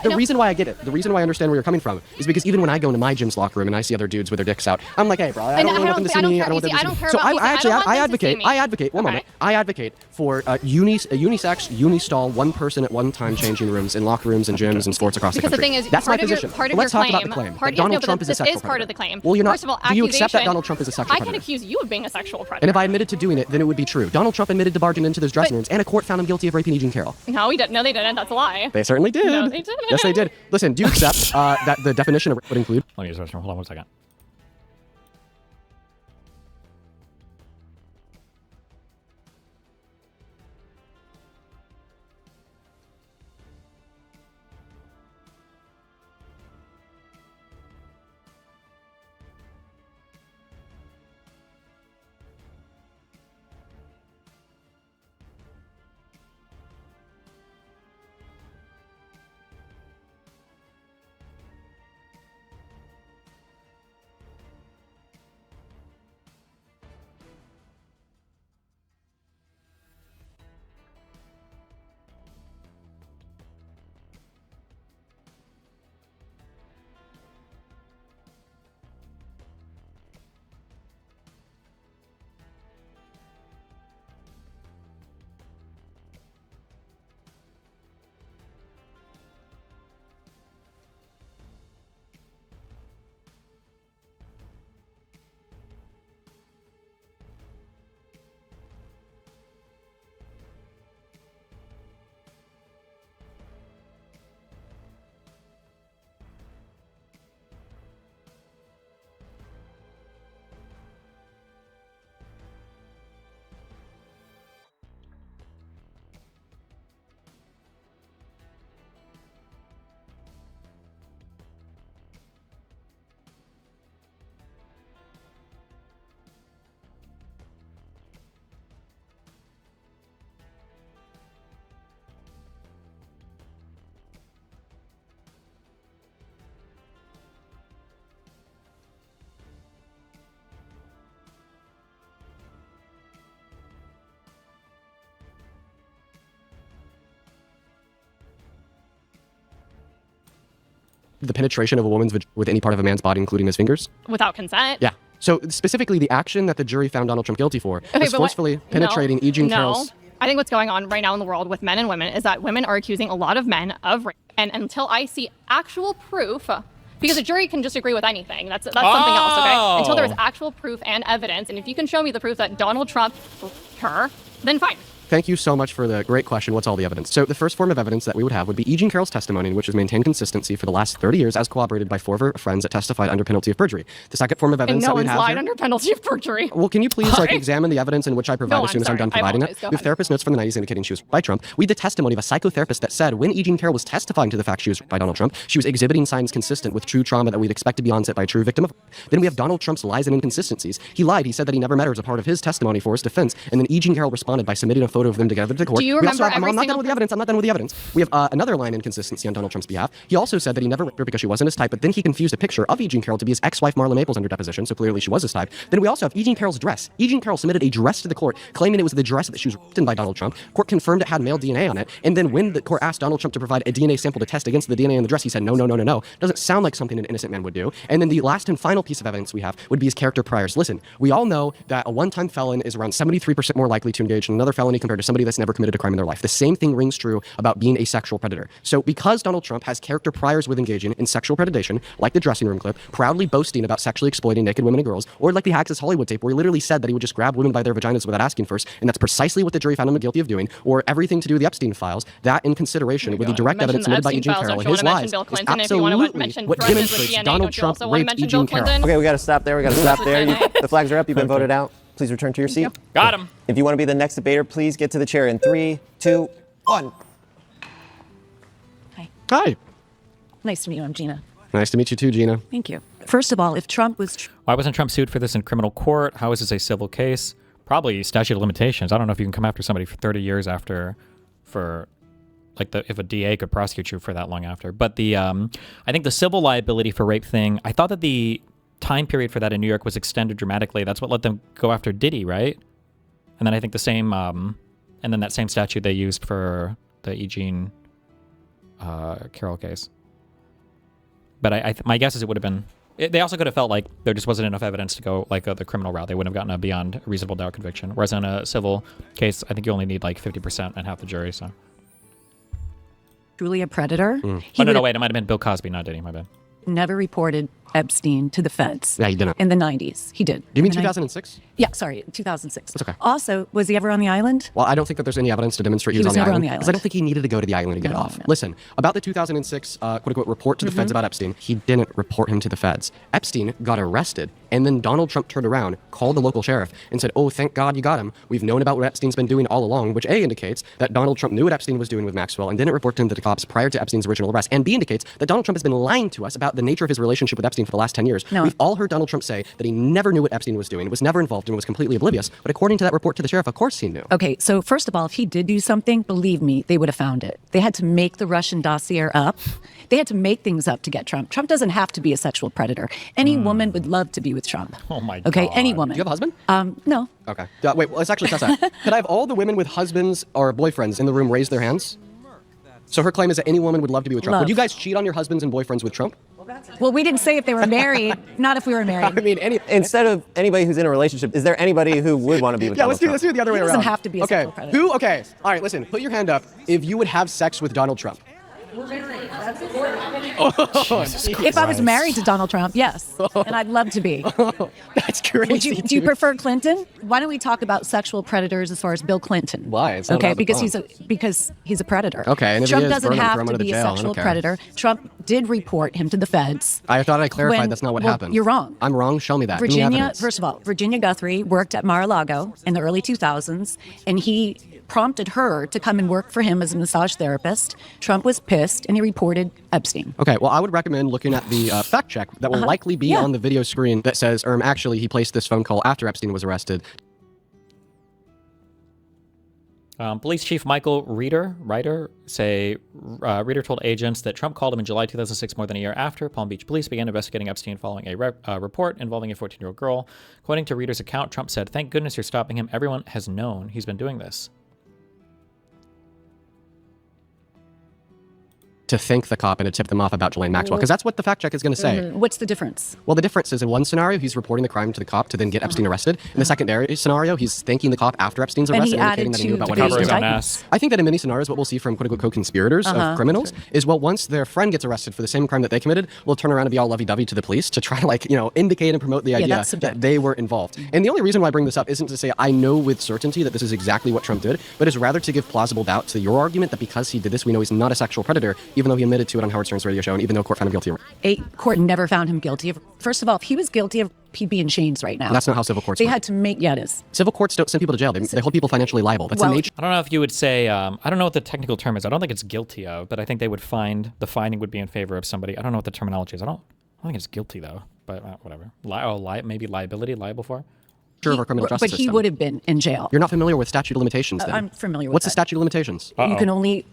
the reason why I get it, the reason why I understand where you're coming from is because even when I go into my gym's locker room and I see other dudes with their dicks out, I'm like, hey, bro, I don't really want them to see me. I don't want them to see me. So I advocate. One moment. I advocate for unisex, unistall, one person at one time changing rooms in locker rooms and gyms and sports across the country. Because the thing is, that's my part of position. part of Let's your talk about the claim. Part, that Donald no, Trump is a this sexual is part of the predator. claim. Well, you're not. First of all, do you accept that accusation- Donald Trump is a sexual I can predator? accuse you of being a sexual predator. And if I admitted to doing it, then it would be true. Donald Trump admitted to barging into those dressing rooms, and a court found him guilty of raping E. Jean Carroll. No, he didn't. No, they didn't. That's a lie. They certainly did. No, they didn't. Yes, they did. Listen, do you accept that the definition of rape would include? Let me use the restroom. Hold on 1 second. The penetration of a woman's with any part of a man's body, including his fingers? Without consent. Yeah. So specifically, the action that the jury found Donald Trump guilty for was but forcefully penetrating E. Jean Carroll's. I think what's going on right now in the world with men and women is that women are accusing a lot of men of rape. And until I see actual proof, because a jury can just agree with anything. That's something else, okay? Until there's actual proof and evidence. And if you can show me the proof that Donald Trump, her, then fine. Thank you so much for the great question. What's all the evidence? So the first form of evidence that we would have would be E. Jean Carroll's testimony, in which has maintained consistency for the last 30 years, as corroborated by 4 of her friends that testified under penalty of perjury. The second form of And evidence no that we'd one's have lied here- under penalty of perjury. Well, can you please examine the evidence in which I provide No, as soon I'm as I'm sorry. done I providing it? apologize. Go We have ahead. therapist notes from the 90s indicating she was by Trump. We had the testimony of a psychotherapist that said when E. Jean Carroll was testifying to the fact she was by Donald Trump, she was exhibiting signs consistent with true trauma that we'd expect to be onset by a true victim of. Then we have Donald Trump's lies and inconsistencies. He lied. He said that he never met her as a part of his testimony for his defense. And then E. Jean Carroll responded by submitting a photo of them together to the court. Do you We also remember have- every I'm not done single with the evidence. I'm not done with the evidence. We have another line inconsistency on Donald Trump's behalf. He also said that he never raped her because she wasn't his type, but then he confused a picture of E. Jean Carroll to be his ex-wife Marla Maples under deposition, so clearly she was his type. Then we also have E. Jean Carroll's dress. E. Jean Carroll submitted a dress to the court, claiming it was the dress that she was raped in by Donald Trump. Court confirmed it had male DNA on it, and then when the court asked Donald Trump to provide a DNA sample to test against the DNA in the dress, he said no. Doesn't sound like something an innocent man would do. And then the last and final piece of evidence we have would be his character priors. Listen, we all know that a one-time felon is around 73% more likely to engage in another felony compared to somebody that's never committed a crime in their life. The same thing rings true about being a sexual predator. So because Donald Trump has character priors with engaging in sexual predation, like the dressing room clip, proudly boasting about sexually exploiting naked women and girls, or like the Access Hollywood tape where he literally said that he would just grab women by their vaginas without asking first, and that's precisely what the jury found him guilty of doing, or everything to do with the Epstein files, that in consideration with the direct evidence submitted by E. Jean Carroll and his lies is absolutely what demonstrates Donald Trump raped E. Jean Carroll. Okay, we got to stop there. The flags are up. You've been voted out. Please return to your seat. Got him. If you want to be the next debater, please get to the chair in 3, 2, 1. Hi. Nice to meet you. I'm Gina. Nice to meet you too, Gina. Thank you. First of all, if Trump was... Why wasn't Trump sued for this in criminal court? How is this a civil case? Probably statute of limitations. I don't know if you can come after somebody for 30 years after for if a DA could prosecute you for that long after. But I think the civil liability for rape thing, I thought that the time period for that in New York was extended dramatically. That's what let them go after Diddy, right? And then I think the same, and then that same statute they used for the E. Jean Carroll case. But my guess is it would have been. They also could have felt like there just wasn't enough evidence to go like the criminal route. They wouldn't have gotten a beyond reasonable doubt conviction. Whereas in a civil case, I think you only need like 50% and half the jury. So Truly a predator. Oh, no, wait. It might have been Bill Cosby, not Diddy. My bad. Never reported Epstein to the feds. Yeah, he didn't. In the 90s. He did. Do you mean In the 2006? Yeah, sorry, 2006. That's okay. Also, was he ever on the island? Well, I don't think that there's any evidence to demonstrate he was never on on the the island. Because I don't think he needed to go to the island to get it off. Listen, about the 2006 quote-unquote report to the feds about Epstein, he didn't report him to the feds. Epstein got arrested, and then Donald Trump turned around, called the local sheriff, and said, oh, thank God you got him. We've known about what Epstein's been doing all along, which A, indicates that Donald Trump knew what Epstein was doing with Maxwell and didn't report him to the cops prior to Epstein's original arrest. And B, indicates that Donald Trump has been lying to us about the nature of his relationship with Epstein for the last 10 years. No. We've all heard Donald Trump say that he never knew what Epstein was doing, was never involved, and was completely oblivious. But according to that report to the sheriff, of course he knew. Okay, so first of all, if he did do something, believe me, they would have found it. They had to make the Russian dossier up. They had to make things up to get Trump. Trump doesn't have to be a sexual predator. Any woman would love to be with Trump. Oh my God. Okay, any woman. Do you have a husband? No. Okay. Wait, let's actually test that. Could I have all the women with husbands or boyfriends in the room raise their hands? So her claim is that any woman would love to be with Trump. Love. Would you guys cheat on your husbands and boyfriends with Trump? Well, we didn't say if they were married, not if we were married. I mean, Instead of anybody who's in a relationship, is there anybody who would want to be with Donald Trump? Let's do it the other way He around. doesn't have to be a sexual predator. Who? Okay. All right, listen. Put your hand up if you would have sex with Donald Trump. If I was married to Donald Trump, yes. And I'd love to be. That's crazy. Do you prefer Clinton? Why don't we talk about sexual predators as far as Bill Clinton? Why? It's not Okay, about because the he's a predator. Okay, and if he Trump is, doesn't burn him, have throw him to under the be a jail. I don't sexual care. predator. Trump did report him to the feds. I thought I clarified When- that's not what well, happened. you're wrong. I'm wrong. Show me that. Give me Virginia, evidence. first of all, Virginia Guthrie worked at Mar-a-Lago in the early 2000s, and he prompted her to come and work for him as a massage therapist. Trump was pissed, and he reported Epstein. Okay, well, I would recommend looking at the fact check that will likely be Yeah. on the video screen that says, actually, he placed this phone call after Epstein was arrested. Police Chief Michael Reeder told agents that Trump called him in July 2006, more than a year after Palm Beach police began investigating Epstein following a report involving a 14-year-old girl. According to Reeder's account, Trump said, "Thank goodness you're stopping him. Everyone has known he's been doing this." To thank the cop and to tip them off about Ghislaine Maxwell, because that's what the fact check is going to say. What's the difference? Well, the difference is in one scenario, he's reporting the crime to the cop to then get Epstein arrested. In the secondary scenario, he's thanking the cop after Epstein's And arrest he and indicating added that he knew to about what the he was doing. indictments. I think that in many scenarios, what we'll see from quote-unquote co-conspirators of criminals is, well, once their friend gets arrested for the same crime that they committed, we'll turn around and be all lovey-dovey to the police to try to, indicate and promote the idea that's that they were involved. And the only reason why I bring this up isn't to say I know with certainty that this is exactly what Trump did, but is rather to give plausible doubt to your argument that because he did this, we know he's not a sexual predator, even though he admitted to it on Howard Stern's radio show, and even though court found him guilty. Court never found him guilty of. First of all, if he was guilty of, he'd be in chains right now. That's not how civil courts They work. had to make, it is. Civil courts don't send people to jail. They hold people financially liable. That's the nature. I don't know if you would say, I don't know what the technical term is. I don't think it's guilty of, but I think they would find, the finding would be in favor of somebody. I don't know what the terminology is. I don't think it's guilty though, but whatever. Maybe liable for? Of our criminal justice But he system. would have been in jail. You're not familiar with statute of limitations then? I'm familiar with What's the that. statute of limitations? You can only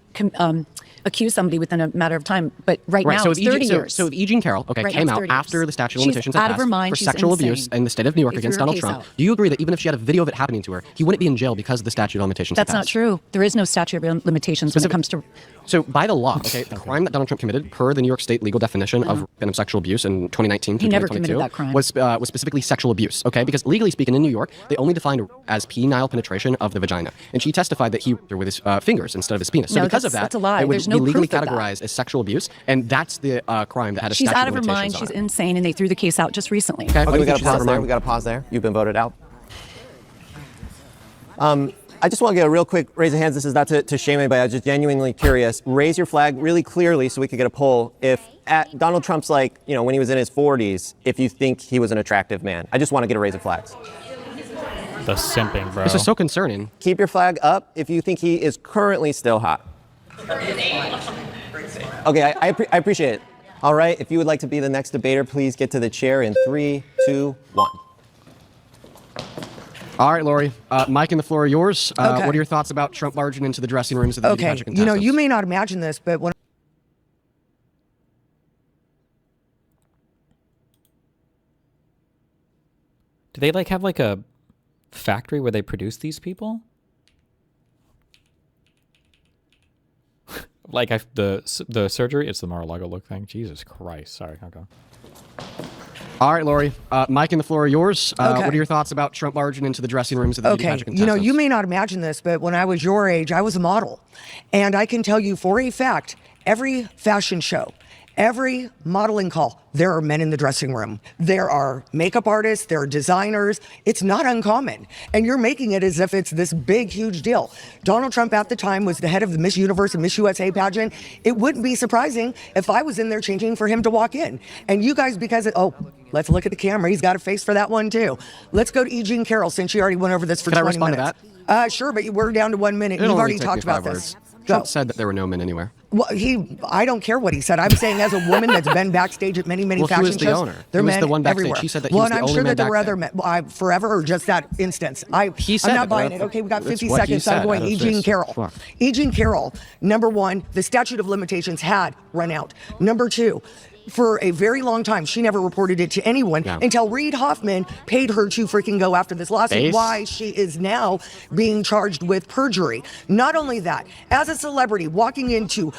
accuse somebody within a matter of time, but right now it's 30 years. So if E. Jean Carroll, Right, came it's out 30 years. after the statute of She's limitations had out of her passed mind, for she's sexual insane. abuse in the state of New York If against your Donald case Trump, out. do you agree that even if she had a video of it happening to her, he wouldn't be in jail because the statute of limitations had That's not passed? true. There is no statute of limitations when it comes to. So by the law, the crime that Donald Trump committed, per the New York State legal definition of sexual abuse in 2019 to He never 2022, committed that crime. was specifically sexual abuse. Okay, because legally speaking, in New York, they only defined as penile penetration of the vagina, and she testified that he with his fingers instead of his penis. So No, because of that's that, a lie. it would There's be no legally proof of that. categorized as sexual abuse, and that's the crime that had a She's statute out of her mind. limitations She's on it. insane, and they threw the case out just recently. Okay, Okay, we got to she's out of pause her there. mind? We got to pause there. You've been voted out. I just want to get a real quick raise of hands. This is not to shame anybody. I was just genuinely curious. Raise your flag really clearly so we could get a poll. If at Donald Trump's when he was in his 40s, if you think he was an attractive man. I just want to get a raise of flags. The simping, bro. This is so concerning. Keep your flag up if you think he is currently still hot. Okay, I appreciate it. All right, if you would like to be the next debater, please get to the chair in 3, 2, 1. All right, Lori. Mike and the floor are yours. Okay. What are your thoughts about Trump barging into the dressing rooms of the beauty Okay, pageant you know, contestants? you may not imagine this, but when Do they like have like a factory where they produce these people? Like the surgery, it's the Mar-a-Lago look thing. Jesus Christ. Sorry, I'll go. All right, Lori. Mike and the floor are yours. Okay. What are your thoughts about Trump barging into the dressing rooms of the beauty pageant you know, contestants? you may not imagine this, but when I was your age, I was a model. And I can tell you for a fact, every fashion show, every modeling call, there are men in the dressing room. There are makeup artists, there are designers. It's not uncommon. And you're making it as if it's this big, huge deal. Donald Trump at the time was the head of the Miss Universe and Miss USA pageant. It wouldn't be surprising if I was in there changing for him to walk in. And you guys, let's look at the camera. He's got a face for that one too. Let's go to E. Jean Carroll since you already went over this for Can I 20 respond minutes. to that? Sure, but we're down to 1 minute. It'll You've only already take talked me 5 about words. this. Trump Go. said that there were no men anywhere. Well, I don't care what he said. I'm saying as a woman that's been backstage at many Well, he fashion was the shows, owner. there are He was men the one backstage. everywhere. He said that he was and the I'm only sure man that there back were other there. men. Forever or just that instance. He said I'm not it, buying but it. Okay, we got that's 50 what he seconds. So I'm said going out of E. his Jean face. Carroll. Fuck. E. Jean Carroll, number one, the statute of limitations had run out. Number two, for a very long time, she never reported it to anyone until Reid Hoffman paid her to freaking go after this lawsuit. Base. Why she is now being charged with perjury. Not only that, as a celebrity walking into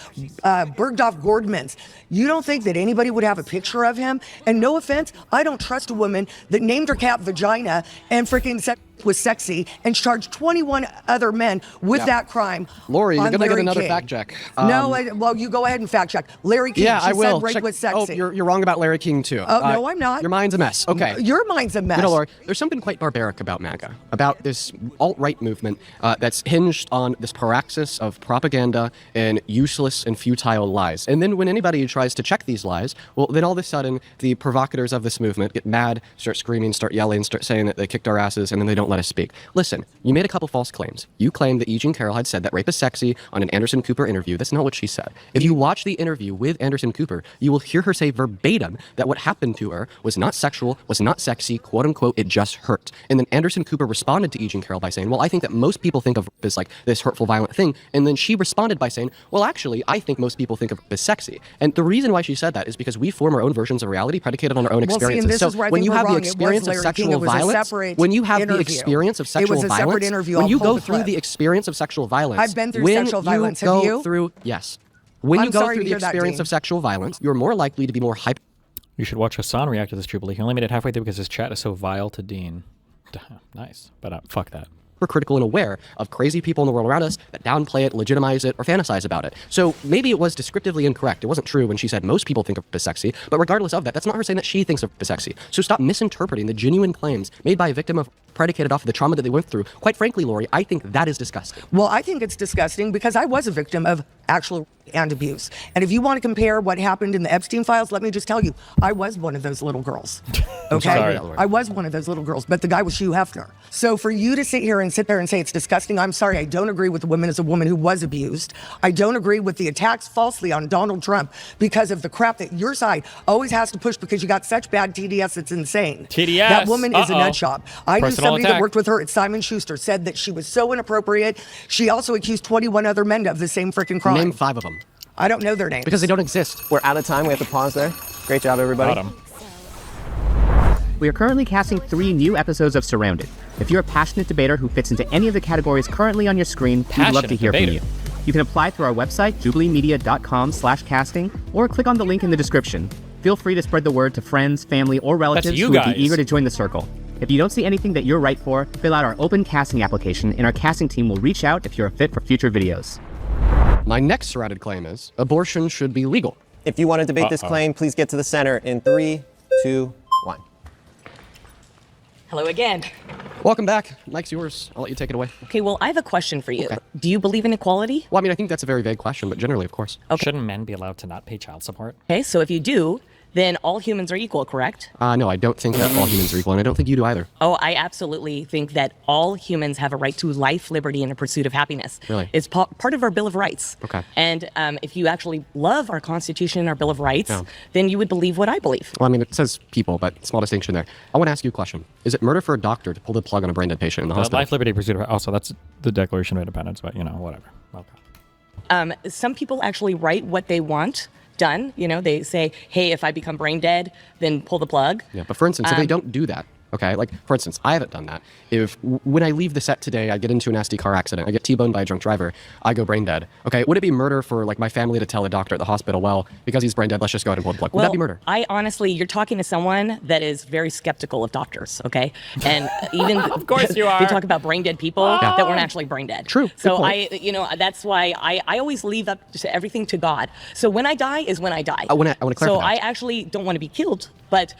Bergdorf Goldman's, you don't think that anybody would have a picture of him? And no offense, I don't trust a woman that named her cat vagina and freaking said was sexy and charged 21 other men with that crime. Lori, you're on going to get Larry another King. fact check. Well, you go ahead and fact check. Larry King, Yeah, she I will. said rape Check- was sexy. Oh, you're wrong about Larry King, too. Oh, no, I'm not. Your mind's a mess. Okay. Your mind's a mess. You know, Lori, there's something quite barbaric about MAGA, about this alt-right movement that's hinged on this paraxis of propaganda and useless and futile lies. And then when anybody tries to check these lies, well, then all of a sudden, the provocators of this movement get mad, start screaming, start yelling, start saying that they kicked our asses, and then they don't let us speak. Listen, you made a couple false claims. You claimed that E. Jean Carroll had said that rape is sexy on an Anderson Cooper interview. That's not what she said. If you watch the interview with Anderson Cooper, you will hear her say verbatim that what happened to her was not sexual, was not sexy, quote unquote, it just hurt. And then Anderson Cooper responded to E. Jean Carroll by saying, well, I think that most people think of rape as like this hurtful, violent thing. And then she responded by saying, well, actually, I think most people think of rape as sexy. And the reason why she said that is because we form our own versions of reality predicated on our own Well, see, experiences. and this so is where I when think you we're have the wrong. It was experience of Larry King. sexual It was a violence, separate when you have the interview. experience of It sexual was a separate violence, interview. when I'll you pull go the through clip. the experience of sexual violence, I've been through when sexual you violence. Have go you? through, yes. When I'm you go sorry through to the hear that, experience Dean. of sexual violence, you're more likely to be more hyper. You should watch Hassan react to this Jubilee. He only made it halfway through because his chat is so vile to Dean. Nice, but fuck that. Critical and aware of crazy people in the world around us that downplay it, legitimize it, or fantasize about it. So maybe it was descriptively incorrect. It wasn't true when she said most people think of it as sexy, but regardless of that, that's not her saying that she thinks of it as sexy. So stop misinterpreting the genuine claims made by a victim of predicated off of the trauma that they went through. Quite frankly, Lori, I think that is disgusting. Well, I think it's disgusting because I was a victim of actual and abuse. And if you want to compare what happened in the Epstein files, let me just tell you, I was one of those little girls. Okay? sorry. I was one of those little girls, but the guy was Hugh Hefner. So for you to sit there and say it's disgusting, I'm sorry, I don't agree with the woman as a woman who was abused. I don't agree with the attacks falsely on Donald Trump because of the crap that your side always has to push because you got such bad TDS, it's insane. TDS. That woman is a nut job. I knew Personal somebody attack. that worked with her at Simon Schuster said that she was so inappropriate. She also accused 21 other men of the same freaking crime. Name 5 of them. I don't know their names. Because they don't exist. We're out of time. We have to pause there. Great job, everybody. Got him. We are currently casting 3 new episodes of Surrounded. If you're a passionate debater who fits into any of the categories currently on your screen, we'd love to hear from you. You can apply through our website, jubileemedia.com/casting, or click on the link in the description. Feel free to spread the word to friends, family, or relatives you who would guys. be eager to join the circle. If you don't see anything that you're right for, fill out our open casting application, and our casting team will reach out if you're a fit for future videos. My next surrounded claim is abortion should be legal. If you want to debate this claim, please get to the center in 3, 2, 1. Hello again. Welcome back. Mike's yours. I'll let you take it away. Okay, well, I have a question for you. Okay. Do you believe in equality? Well, I mean, I think that's a very vague question, but generally, of course. Shouldn't men be allowed to not pay child support? Okay, so if you do, then all humans are equal, correct? No, I don't think that all humans are equal, and I don't think you do either. Oh, I absolutely think that all humans have a right to life, liberty, and a pursuit of happiness. Really? It's part of our Bill of Rights. Okay. And if you actually love our Constitution and our Bill of Rights, then you would believe what I believe. Well, I mean, it says people, but small distinction there. I want to ask you a question. Is it murder for a doctor to pull the plug on a brain dead patient in the hospital? Life, liberty, pursuit of... Also, that's the Declaration of Independence, but, whatever. Okay. Some people actually write what they want done. They say, hey, if I become brain dead, then pull the plug. Yeah, but for instance, if they don't do that, okay, like, for instance, I haven't done that. If when I leave the set today, I get into a nasty car accident, I get T-boned by a drunk driver, I go brain dead, okay, would it be murder for, like, my family to tell a doctor at the hospital, well, because he's brain dead, let's just go ahead and pull the plug? Would that be murder? I honestly, you're talking to someone that is very skeptical of doctors, okay? And even of course you are. They talk about brain dead people that weren't actually brain dead. True. So that's why I always leave up to everything to God. So when I die is when I die. I want to clarify So that. I actually don't want to be killed, but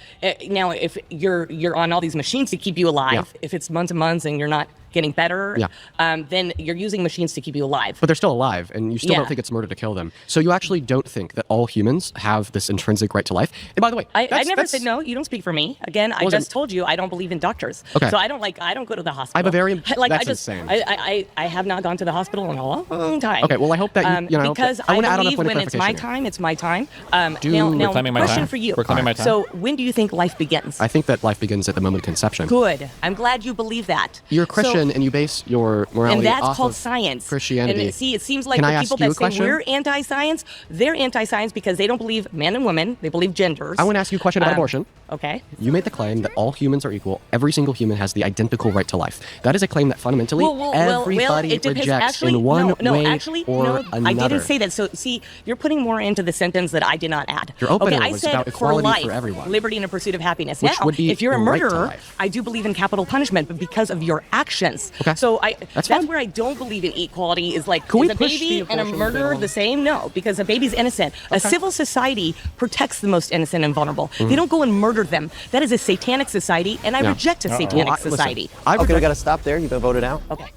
now if you're on all these machines to keep you alive, if it's months and months and you're not getting better, then you're using machines to keep you alive. But they're still alive, and you still don't think it's murder to kill them. So you actually don't think that all humans have this intrinsic right to life? And by the way, I never said no. You don't speak for me. Again, I just told you I don't believe in doctors. Okay. So I don't go to the hospital. I have a very that's insane. I have not gone to the hospital in a long time. Okay, well, I hope that because I want to add on a believe point of when it's my clarification time, it's my time. We're claiming my question time. for you. We're claiming my time. So when do you think life begins? I think that life begins at the moment of conception. Good. I'm glad you believe that. You're a Christian, and you base your morality and that's off called of science. Christianity. And see, it seems like Can I the ask people you a that say question? we're anti-science, they're anti-science because they don't believe men and women. They believe genders. I want to ask you a question about abortion. Okay. You made the claim that all humans are equal. Every single human has the identical right to life. That is a claim that fundamentally everybody it depends. rejects Actually, in one no, way actually, or no, another. I didn't say that. So, see, you're putting more into the sentence that I did not add. Your opener I was said about for equality life, for everyone. liberty and a pursuit of happiness. Which now, would be if you're a the right to murderer, life. I do believe in capital punishment, but because of your actions. Okay. So That's that's fine. where I don't believe in equality. Is like, Can we is a push the baby and a abortion murderer bill? the same? No, because a baby's innocent. A civil society protects the most innocent and vulnerable. Mm-hmm. They don't go and murder them. That is a satanic society, and I reject a satanic Well, listen, society. Okay, we got to stop there. You've been voted out. Okay.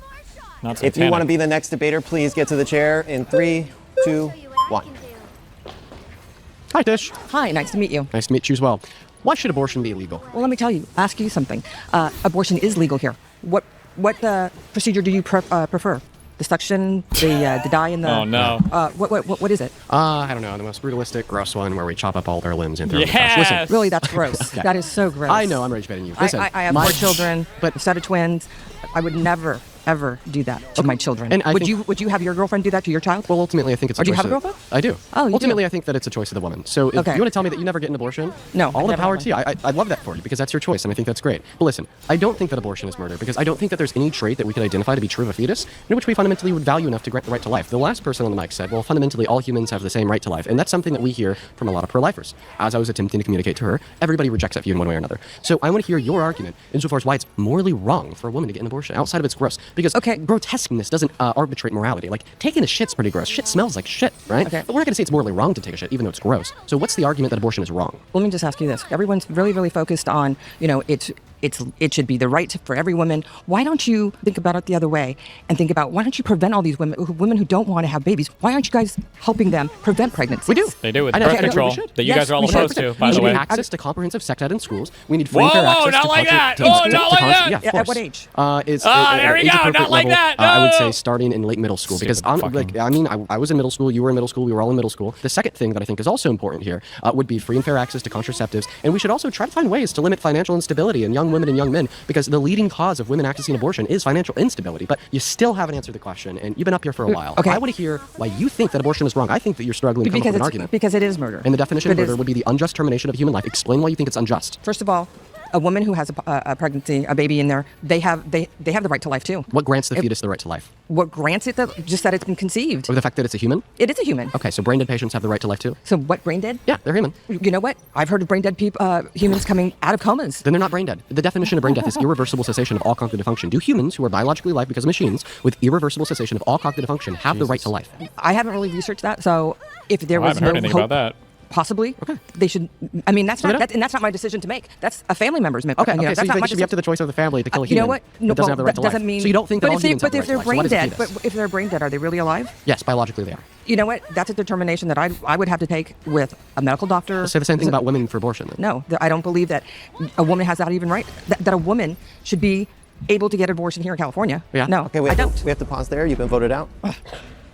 Not If you want to satanic. be the next debater, please get to the chair in 3, 2, 1. Hi, Tish. Hi, nice to meet you. Nice to meet you as well. Why should abortion be illegal? Well, let me ask you something. Abortion is legal here. What procedure do you prefer? The suction, the dye, and the... Oh, no. What is it? I don't know. The most brutalistic, gross one where we chop up all their limbs and throw them in the trash. Listen, Yes! Really, that's gross. Yeah. That is so gross. I know, I'm rage baiting you. Listen, I have 4 children, a set of twins. I would never, ever do that to my children. And I would think- you have your girlfriend do that to your child? Well, ultimately, I think it's a Or do you choice have a of- girlfriend? I do. Oh, you Ultimately, do? I think that it's a choice of the woman. So if Okay. you want to tell me that you never get an abortion, No, all I've the never power had to you. I love that for you because that's your choice, and I think that's great. But listen, I don't think that abortion is murder because I don't think that there's any trait that we could identify to be true of a fetus in which we fundamentally would value enough to grant the right to life. The last person on the mic said, well, fundamentally, all humans have the same right to life, and that's something that we hear from a lot of pro-lifers. As I was attempting to communicate to her, everybody rejects that view in one way or another. So I want to hear your argument insofar as why it's morally wrong for a woman to get an abortion outside of its gross. Because grotesqueness doesn't arbitrate morality. Like, taking a shit's pretty gross. Shit smells like shit, right? Okay. But we're not going to say it's morally wrong to take a shit, even though it's gross. So what's the argument that abortion is wrong? Let me just ask you this. Everyone's really, really focused on, it should be the right for every woman. Why don't you think about it the other way and think about why don't you prevent all these women who don't want to have babies? Why aren't you guys helping them prevent pregnancy? We do. They do with I know, birth I know, control we should. that you guys are all we should. opposed to, by We the should way. have access to comprehensive sex ed in schools. We need free Whoa, fair whoa, access not to like that. contra- Oh, to- not to like con- that. Yeah, of At course. what age? It's Ah, there we go. age-appropriate Not like level, that. I would No. say starting in late middle school because I was in middle school, you were in middle school, we were all in middle school. The second thing that I think is also important here would be free and fair access to contraceptives, and we should also try to find ways to limit financial instability in young women and young men because the leading cause of women accessing abortion is financial instability. But you still haven't answered the question, and you've been up here for a while. Okay. I want to hear why you think that abortion is wrong. I think that you're struggling to come up with an argument. Because it is murder. And the definition of It is. murder would be the unjust termination of human life. Explain why you think it's unjust. First of all, a woman who has a pregnancy, a baby in there, they have the right to life too. What grants the fetus the right to life? What grants it just that it's been conceived? Or the fact that it's a human? It is a human. Okay, so brain dead patients have the right to life too? So what, brain dead? Yeah, they're human. You know what? I've heard of brain dead humans coming out of comas. Then they're not brain dead. The definition of brain death is irreversible cessation of all cognitive function. Do humans who are biologically alive because of machines with irreversible cessation of all cognitive function have the right to life? I haven't really researched that, so if there I was haven't heard no anything hope, about that. Possibly. Okay. They should. I mean, that's not and that's not my decision to make. That's a family member's. Okay. You know, So that's you not think my it should be up to the choice of the family to kill a You human? know what? No, that doesn't have the right that to life. doesn't mean. So you don't think that all humans have the if right they're to life. So what brain is the dead, fetus? but if they're brain dead, are they really alive? Yes, biologically they are. You know what? That's a determination that I would have to take with a medical doctor. Let's say the same thing about women for abortion. Then. No, I don't believe that a woman has that even right. That a woman should be able to get abortion here in California. Yeah. No, Okay, we have to pause there. You've been voted out.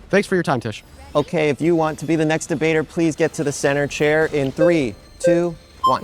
Thanks for your time, Tish. Okay, if you want to be the next debater, please get to the center chair in 3, 2, 1.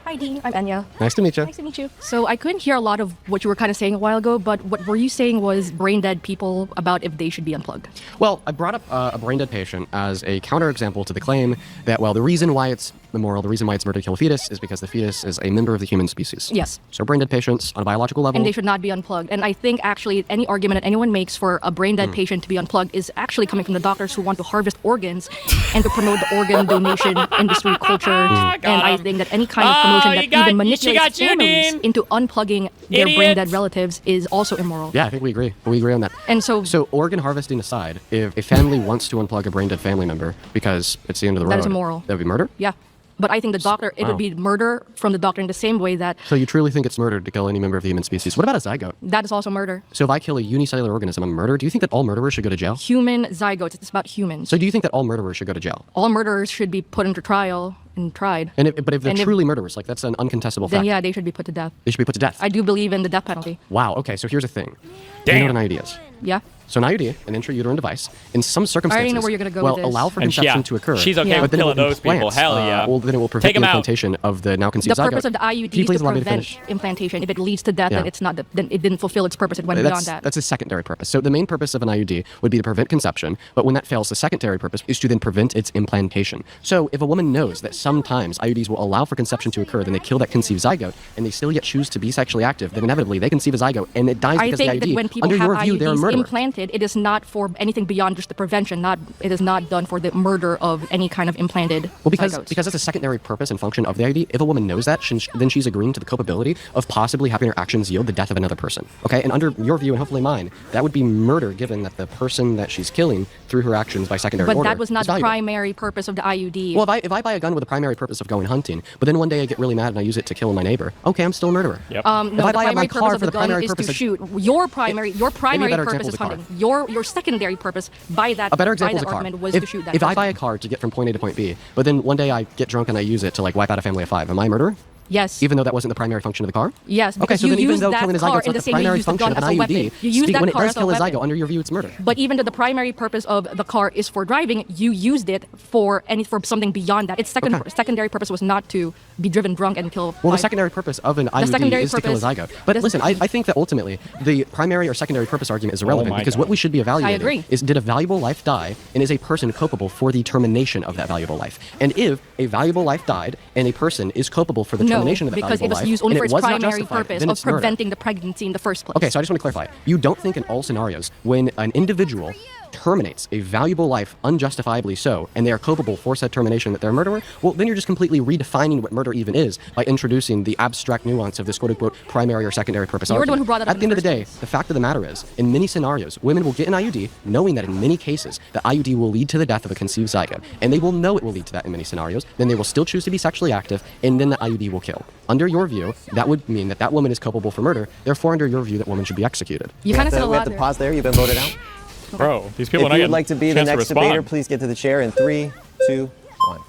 Hi, Dean. I'm Enya. Nice to meet you. Nice to meet you. So I couldn't hear a lot of what you were kind of saying a while ago, but what were you saying was brain dead people about if they should be unplugged? Well, I brought up a brain dead patient as a counterexample to the claim that, well, the reason why it's immoral, the reason why it's murder to kill a fetus is because the fetus is a member of the human species. Yes. So brain dead patients on a biological level. And they should not be unplugged. And I think actually any argument that anyone makes for a brain dead patient to be unplugged is actually coming from the doctors who want to harvest organs and to promote the organ donation industry culture. And I think that any kind of promotion that even manipulates families into unplugging their brain dead relatives is also immoral. Yeah, I think we agree. We agree on that. And so organ harvesting aside, if a family wants to unplug a brain dead family member because it's the end of the road, that is immoral. That would be murder? Yeah. But I think the doctor, it would be murder from the doctor in the same way that So you truly think it's murder to kill any member of the human species? What about a zygote? that is also murder. So if I kill a unicellular organism, I'm a murderer. Do you think that all murderers should go to jail? Human zygotes, it's about humans. So do you think that all murderers should go to jail? All murderers should be put into trial and tried. But if they're truly murderers, like that's an uncontestable then fact. yeah, they should be put to death. They should be put to death. I do believe in the death penalty. Wow. Okay. So here's the thing. Do you know what an IUD is? Yeah. So an IUD, an intrauterine device, in some circumstances, know where you're gonna go will with this. allow for And conception yeah, to occur. she's okay but with then it killing will those people. implant, Hell yeah. Well, then it will prevent Take 'em the out. implantation of the now The conceived zygote. purpose of the IUD Can you is please to allow me to prevent finish? implantation. If it leads to death, Yeah. then it's not. Then it didn't fulfill its purpose. It went beyond that. That's a secondary purpose. So the main purpose of an IUD would be to prevent conception, but when that fails, the secondary purpose is to then prevent its implantation. So if a woman knows that sometimes IUDs will allow for conception to occur, then they kill that conceived zygote, and they still yet choose to be sexually active, then inevitably they conceive a zygote, and it dies I because think the that IUD, when people under have your view, they're a IUDs murderer. implanted, it is not for anything beyond just the prevention. It is not done for the murder of any kind of implanted Well, because zygotes. that's a secondary purpose and function of the IUD. If a woman knows that, then she's agreeing to the culpability of possibly having her actions yield the death of another person. Okay, and under your view and hopefully mine, that would be murder, given that the person that she's killing through her actions by secondary But order that was not is the valuable. primary purpose of the IUD. Well, if I buy a gun with the primary purpose of going hunting, but then one day I get really mad and I use it to kill my neighbor, okay, I'm still a murderer. No, if I the buy my primary car purpose for of the the gun primary is purpose to of shoot. Your primary better purpose example is is the car. hunting. Your secondary purpose by that A better example is a car. argument was If, to shoot that if I person. buy a car to get from point A to point B, but then one day I get drunk and I use it to like wipe out a family of 5, am I a murderer? Yes. Even though that wasn't the primary function of the car? Yes, Okay, because so you then even use though that killing a car zygote's in not the the same way you primary use the function gun of an as a IUD, weapon. You use that when it car does as a kill a weapon. zygote, under your view, it's murder. But even though the primary purpose of the car is for driving, you used it for something beyond that. Its secondary purpose was not to be driven drunk and kill. Well, the secondary purpose of an IUD is to kill a zygote. But listen, I think that ultimately the primary or secondary purpose argument is irrelevant my because God. what we should be I agree. evaluating is did a valuable life die and is a person culpable for the termination of that valuable life? And if a valuable life died and a person is culpable for the termination of that because valuable it was life, used only and for it its was not primary justified, purpose then of it's murder. preventing the pregnancy in the first place. Okay, so I just want to clarify. You don't think in all scenarios when an individual terminates a valuable life unjustifiably so, and they are culpable for said termination that they're a murderer, well, then you're just completely redefining what murder even is by introducing the abstract nuance of this quote-unquote primary or secondary purpose You're the one argument. who brought that up At the in end of the the day, the fact of the matter is, in many scenarios, women will get an IUD knowing that in many cases, the IUD will lead to the death of a conceived zygote, and they will know it will lead to that in many scenarios, then they will still choose to be sexually active, and then the IUD will kill. Under your view, that would mean that that woman is culpable for murder, therefore under your view, that woman should be executed. You kind of said a We lot have to there. pause there. You've been voted out. Bro, these people If not you getting would like to be the chance next respond. debater, please get to the chair in 3, 2, 1.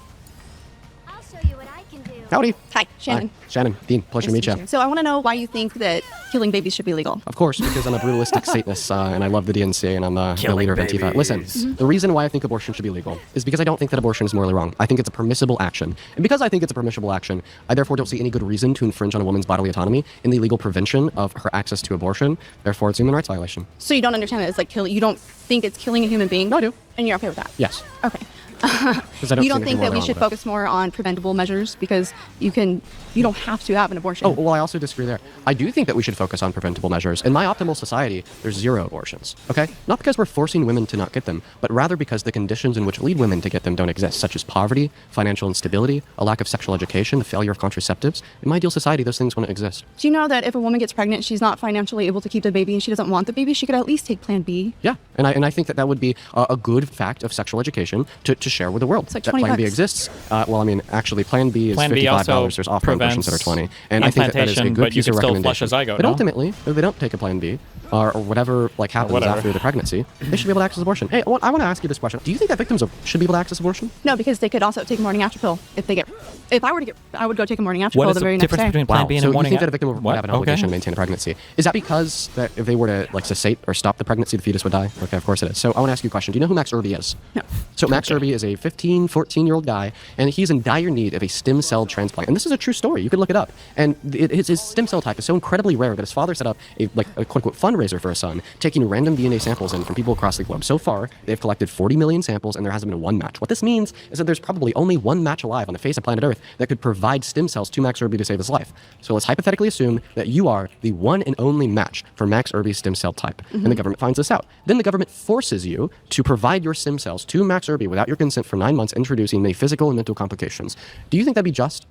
Howdy. Hi, Shannon. Hi. Shannon, Dean, pleasure to meet you. So I want to know why you think that killing babies should be legal. Of course, because I'm a brutalistic Satanist and I love the DNC and I'm the leader of Antifa. Listen, the reason why I think abortion should be legal is because I don't think that abortion is morally wrong. I think it's a permissible action. And because I think it's a permissible action, I therefore don't see any good reason to infringe on a woman's bodily autonomy in the legal prevention of her access to abortion. Therefore, it's a human rights violation. So you don't understand that it's like killing. You don't think it's killing a human being. No, I do. And you're okay with that. Yes. Okay. Because I don't You don't see anything think that morally we wrong should with it. focus more on preventable measures because you don't have to have an abortion. Oh, well, I also disagree there. I do think that we should focus on preventable measures. In my optimal society, there's 0 abortions, okay? Not because we're forcing women to not get them, but rather because the conditions in which lead women to get them don't exist, such as poverty, financial instability, a lack of sexual education, the failure of contraceptives. In my ideal society, those things wouldn't exist. Do you know that if a woman gets pregnant, she's not financially able to keep the baby and she doesn't want the baby, she could at least take Plan B? Yeah, and I think that would be a good fact of sexual education to just share with the world like that Plan B $20. exists. Well, I mean, actually, Plan B is Plan B $55. also There's off-road versions that are 20, and I think that is a implantation, good but you piece of can still flush recommendation. a zygote, But no? ultimately, if they don't take a Plan B or whatever like happens whatever. after the pregnancy, they should be able to access abortion. Hey, I want to ask you this question: do you think that victims should be able to access abortion? No, because they could also take a morning after pill if they get. If I were to get, I would go take a morning after What pill is the the very difference next day. between Plan B and so a morning? you think that a victim would What? have an Okay. obligation to maintain a pregnancy? Is that because that if they were to like cessate or stop the pregnancy, the fetus would die? Okay, of course it is. So I want to ask you a question. Do you know who Max Irby is? No. So Max Irby is a 15, 14-year-old guy, and he's in dire need of a stem cell transplant. And this is a true story. You could look it up. And his stem cell type is so incredibly rare that his father set up a quote-unquote fundraiser for his son, taking random DNA samples in from people across the globe. So far, they've collected 40 million samples, and there hasn't been one match. What this means is that there's probably only one match alive on the face of planet Earth that could provide stem cells to Max Irby to save his life. So let's hypothetically assume that you are the one and only match for Max Irby's stem cell type. And the government finds this out. Then the government forces you to provide your stem cells to Max Irby without your consent for 9 months, introducing many physical and mental complications. Do you think that'd be just?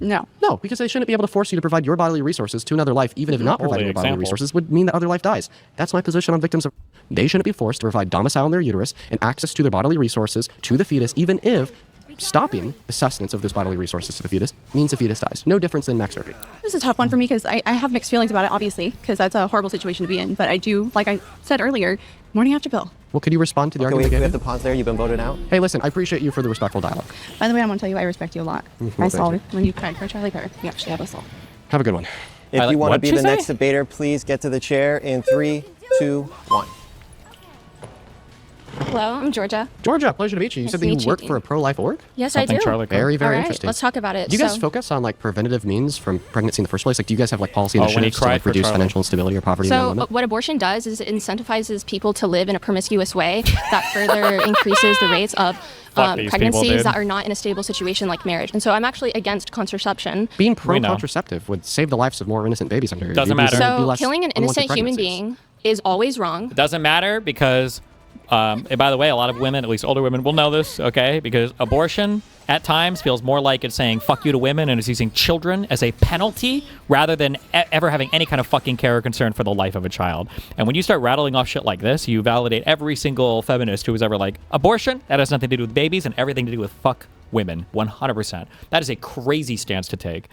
No. No, because they shouldn't be able to force you to provide your bodily resources to another life, even if not providing your bodily example. resources would mean that other life dies. That's my position on victims of. They shouldn't be forced to provide domicile in their uterus and access to their bodily resources to the fetus, even if stopping the sustenance of those bodily resources to the fetus means the fetus dies. No difference than Max Irby. This is a tough one for me because I have mixed feelings about it, obviously, because that's a horrible situation to be in. But I do, like I said earlier, morning after pill. Well, could you respond to the Okay, argument? we have to pause there. You've been voted out. Hey, listen, I appreciate you for the respectful dialogue. By the way, I want to tell you I respect you a lot. Mhm, I thank saw you. when you cried for Charlie Kirk. You actually have a soul. Have a good one. If you want to what'd be she the say? next debater, please get to the chair in 3, 2, 1. Hello, I'm Georgia. Georgia, pleasure to meet you. You Nice said to that you meet work you. for a pro-life org? Yes, I do. Very, very All right, interesting. let's talk about it. Do you guys So- focus on like preventative means from pregnancy in the first place? Like, do you guys have like policy Oh, when he initiatives to cried like for reduce Charlie. financial instability or poverty among So women? what abortion does is it incentivizes people to live in a promiscuous way that further increases the rates of Fuck these people, pregnancies dude. that are not in a stable situation like marriage. And so I'm actually against contraception. Being We know. pro-contraceptive would save the lives of more innocent babies under. Doesn't you'd be- matter. you'd be So less killing an unwanted innocent human pregnancies. being is always wrong. It doesn't matter because, and by the way, a lot of women, at least older women, will know this, okay? Because abortion at times feels more like it's saying fuck you to women and it's using children as a penalty rather than ever having any kind of fucking care or concern for the life of a child. And when you start rattling off shit like this, you validate every single feminist who was ever like, abortion, that has nothing to do with babies and everything to do with fuck women, 100%. That is a crazy stance to take.